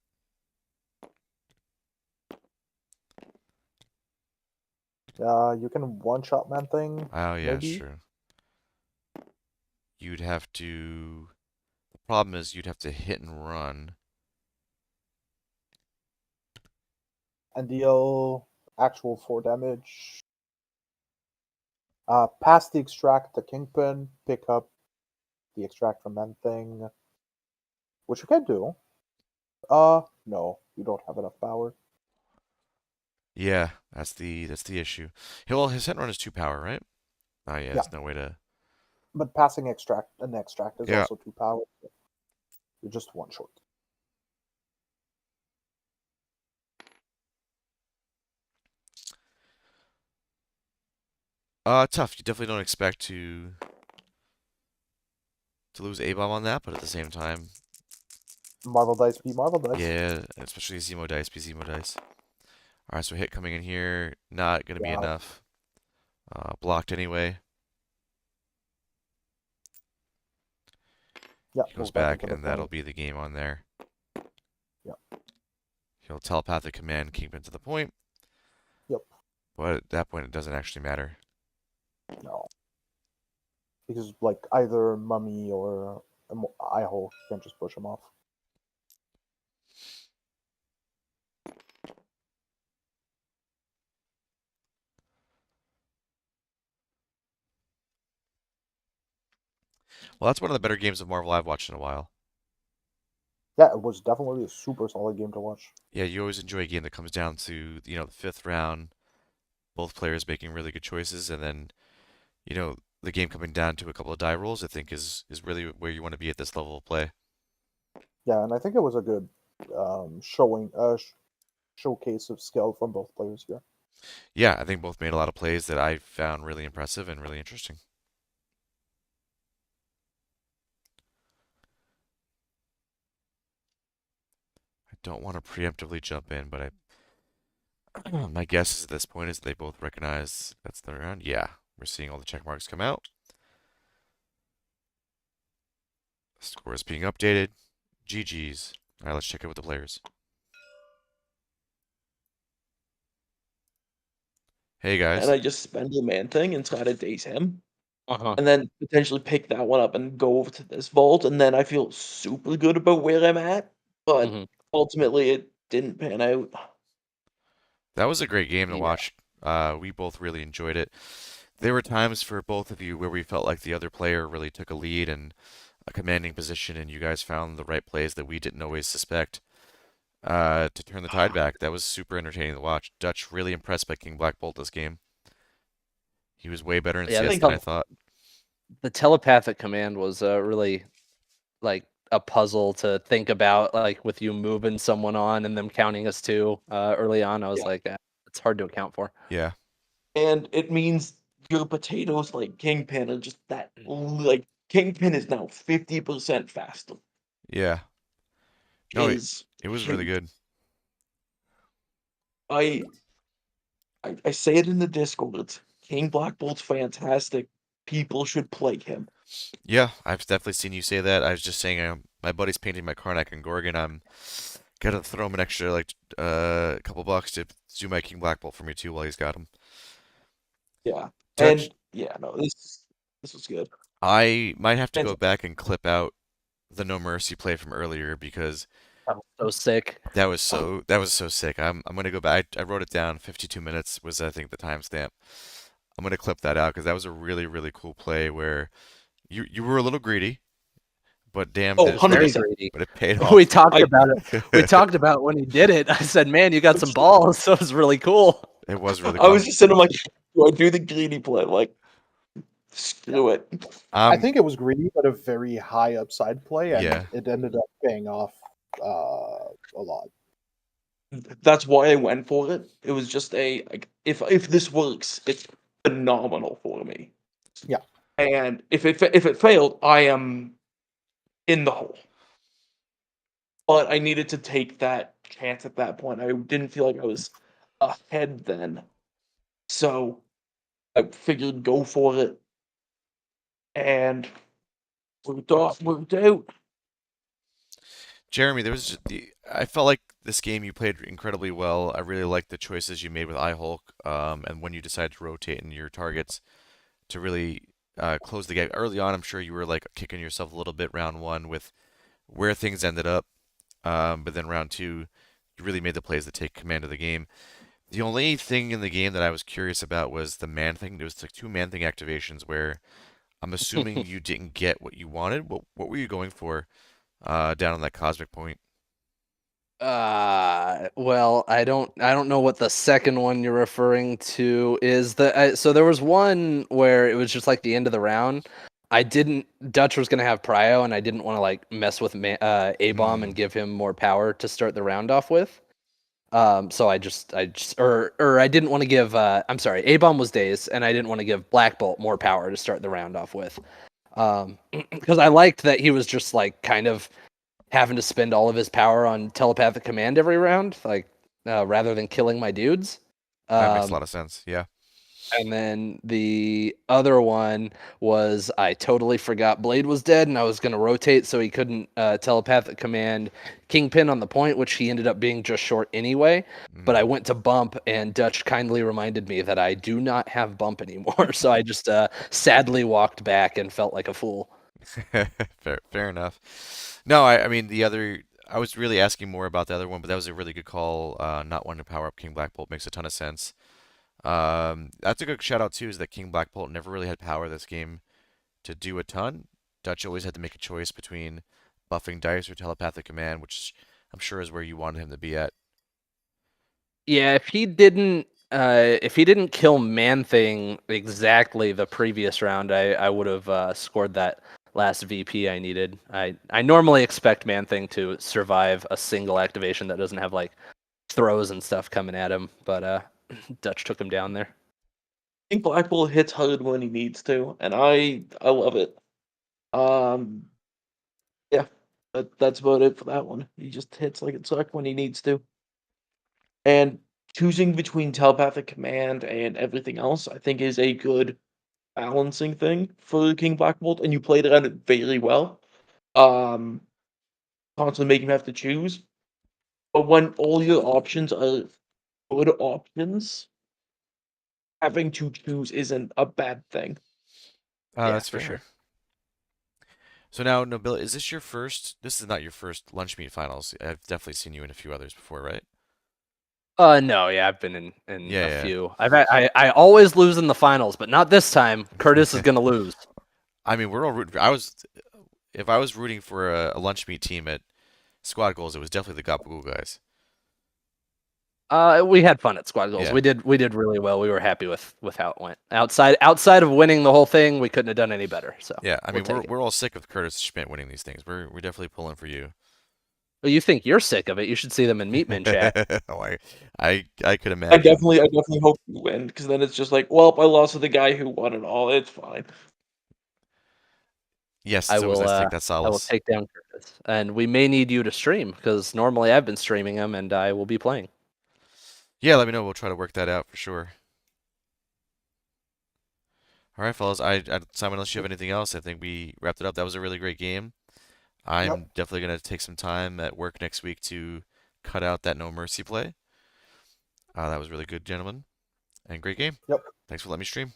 You can one-shot Man Thing, Oh, yeah, maybe, sure. You'd have to. The problem is you'd have to hit and run. and deal actual 4 damage. Pass the extract to Kingpin, pick up the extract from Man Thing, which you can do. No, you don't have enough power. Yeah, that's the issue. Well, his hit and run is 2 power, right? Oh yeah, Yeah, there's no way to. but passing an extract is Yeah. also 2 power. You're just one short. Tough. You definitely don't expect to lose A bomb on that, but at the same time, Marvel dice be Marvel dice. yeah, especially Zemo dice be Zemo dice. All right, so hit coming in here, not gonna be Yeah, enough. Blocked anyway. yeah, He goes move back back, into the and that'll point. be the game on there. Yeah, He'll telepathic command Kingpin to the point, yep, but at that point, it doesn't actually matter. no. Because, like, either Mummy or Eye Hole can just push him off. Well, that's one of the better games of Marvel I've watched in a while. Yeah, it was definitely a super solid game to watch. Yeah, you always enjoy a game that comes down to, the fifth round, both players making really good choices, and then, the game coming down to a couple of die rolls, I think is really where you want to be at this level of play. Yeah, and I think it was a good showcase of skill from both players here. Yeah, I think both made a lot of plays that I found really impressive and really interesting. I don't want to preemptively jump in, but my guess is at this point is they both recognize that's the round. Yeah, we're seeing all the check marks come out. Score is being updated. GG's. All right, let's check in with the players. Hey And guys. I just spend the man thing and try to daze him, Uh-huh. and then potentially pick that one up and go over to this vault, and then I feel super good about where I'm at, but Mhm. ultimately it didn't pan out. That was a great game to Yeah. watch. We both really enjoyed it. There were times for both of you where we felt like the other player really took a lead and a commanding position, and you guys found the right plays that we didn't always suspect to turn the tide back. That was super entertaining to watch. Dutch really impressed by King Black Bolt this game. He was way better in Yeah, I CS think than I thought. the telepathic command was really like a puzzle to think about, like with you moving someone on and them counting us two early on. I was yeah, like, it's hard to account for. Yeah, and it means your potatoes like Kingpin are just that like Kingpin is now 50% faster. yeah. No, it, Is it was really huge. good. I I say it in the Discord. King Black Bolt's fantastic. People should play him. Yeah, I've definitely seen you say that. I was just saying, my buddy's painting my Karnak and Gorgon. I'm gonna throw him an extra like couple bucks to do my King Black Bolt for me too while he's got him. Yeah. Dutch, And yeah, no, this was good. I might have to go Fantastic. back and clip out the No Mercy play from earlier because That was so sick. that was so sick. I'm gonna go back. I wrote it down. 52 minutes was I think the timestamp. I'm gonna clip that out because that was a really really cool play where you were a little greedy, but damn Oh, did it, Very 100%. greedy. but it paid We off. talked I about it. We talked about when he did it. I said, "Man, you got some balls." So it was really cool. It was really I cool. was just sitting like, do I do the greedy play? Like, screw it. I think it was greedy, but a very high upside play, and Yeah. it ended up paying off a lot. That's why I went for it. It was just a like, if this works, it's phenomenal for me. Yeah. And if it failed, I am in the hole. But I needed to take that chance at that point. I didn't feel like I was ahead then. So I figured go for it. And worked out. Jeremy, there was I felt like this game you played incredibly well. I really liked the choices you made with iHulk, and when you decided to rotate in your targets to really close the gap. Early on, I'm sure you were like kicking yourself a little bit round one with where things ended up, but then round two, you really made the plays that take command of the game. The only thing in the game that I was curious about was the man thing. There was like two man thing activations where I'm assuming you didn't get what you wanted. What were you going for down on that cosmic point? Well, I don't know what the second one you're referring to is. So there was one where it was just like the end of the round. Dutch was gonna have prio, and I didn't want to like mess with A bomb and give him more power to start the round off with. So I didn't want to give. I'm sorry, A bomb was dazed, and I didn't want to give Black Bolt more power to start the round off with. Because I liked that he was just like kind of having to spend all of his power on telepathic command every round, like rather than killing my dudes. That makes a lot of sense. Yeah. And then the other one was I totally forgot Blade was dead, and I was going to rotate so he couldn't telepathic command Kingpin on the point, which he ended up being just short anyway. But I went to bump, and Dutch kindly reminded me that I do not have bump anymore. So I just sadly walked back and felt like a fool. Fair enough. No, I mean the other. I was really asking more about the other one, but that was a really good call. Not wanting to power up King Black Bolt makes a ton of sense. That's a good shout out too, is that King Black Bolt never really had power this game to do a ton. Dutch always had to make a choice between buffing dice or telepathic command, which I'm sure is where you wanted him to be at. Yeah, if he didn't kill Man Thing exactly the previous round, I would have scored that last VP I needed. I normally expect Man Thing to survive a single activation that doesn't have like throws and stuff coming at him, but Dutch took him down there. I think Black Bolt hits hard when he needs to, and I love it. Yeah, that's about it for that one. He just hits like it sucked when he needs to. And choosing between telepathic command and everything else, I think, is a good balancing thing for King Black Bolt, and you played around it very well. Um, Constantly making him have to choose. But when all your options are good options, having to choose isn't a bad thing. Yeah, That's for fair. sure. So now, Nobility, is this your first? This is not your first Lunchmeat finals. I've definitely seen you in a few others before, right? No, yeah, I've been in Yeah, a yeah. few. I always lose in the finals, but not this time. Curtis is gonna lose. I mean, we're all rooting. If I was rooting for a Lunchmeat team at Squad Goals, it was definitely the Gabagool guys. We had fun at Squad Goals. Yeah. We did really well. We were happy with how it went. Outside of winning the whole thing, we couldn't have done any better. So Yeah, I mean, we'll take it. we're all sick of Curtis Schmidt winning these things. We're definitely pulling for you. Well, you think you're sick of it? You should see them in Meatman chat. Oh, I could I imagine. definitely hope you win, because then it's just like, well, I lost to the guy who won it all. It's fine. Yes, I it's always will. nice to take that I will solace. take down Curtis, and we may need you to stream because normally I've been streaming him, and I will be playing. Yeah, let me know. We'll try to work that out for sure. All right, fellas. Simon, unless you have anything else, I think we wrapped it up. That was a really great game. Yep. I'm definitely gonna take some time at work next week to cut out that No Mercy play. That was really good, gentlemen, and great game. Yep. Thanks for letting me stream.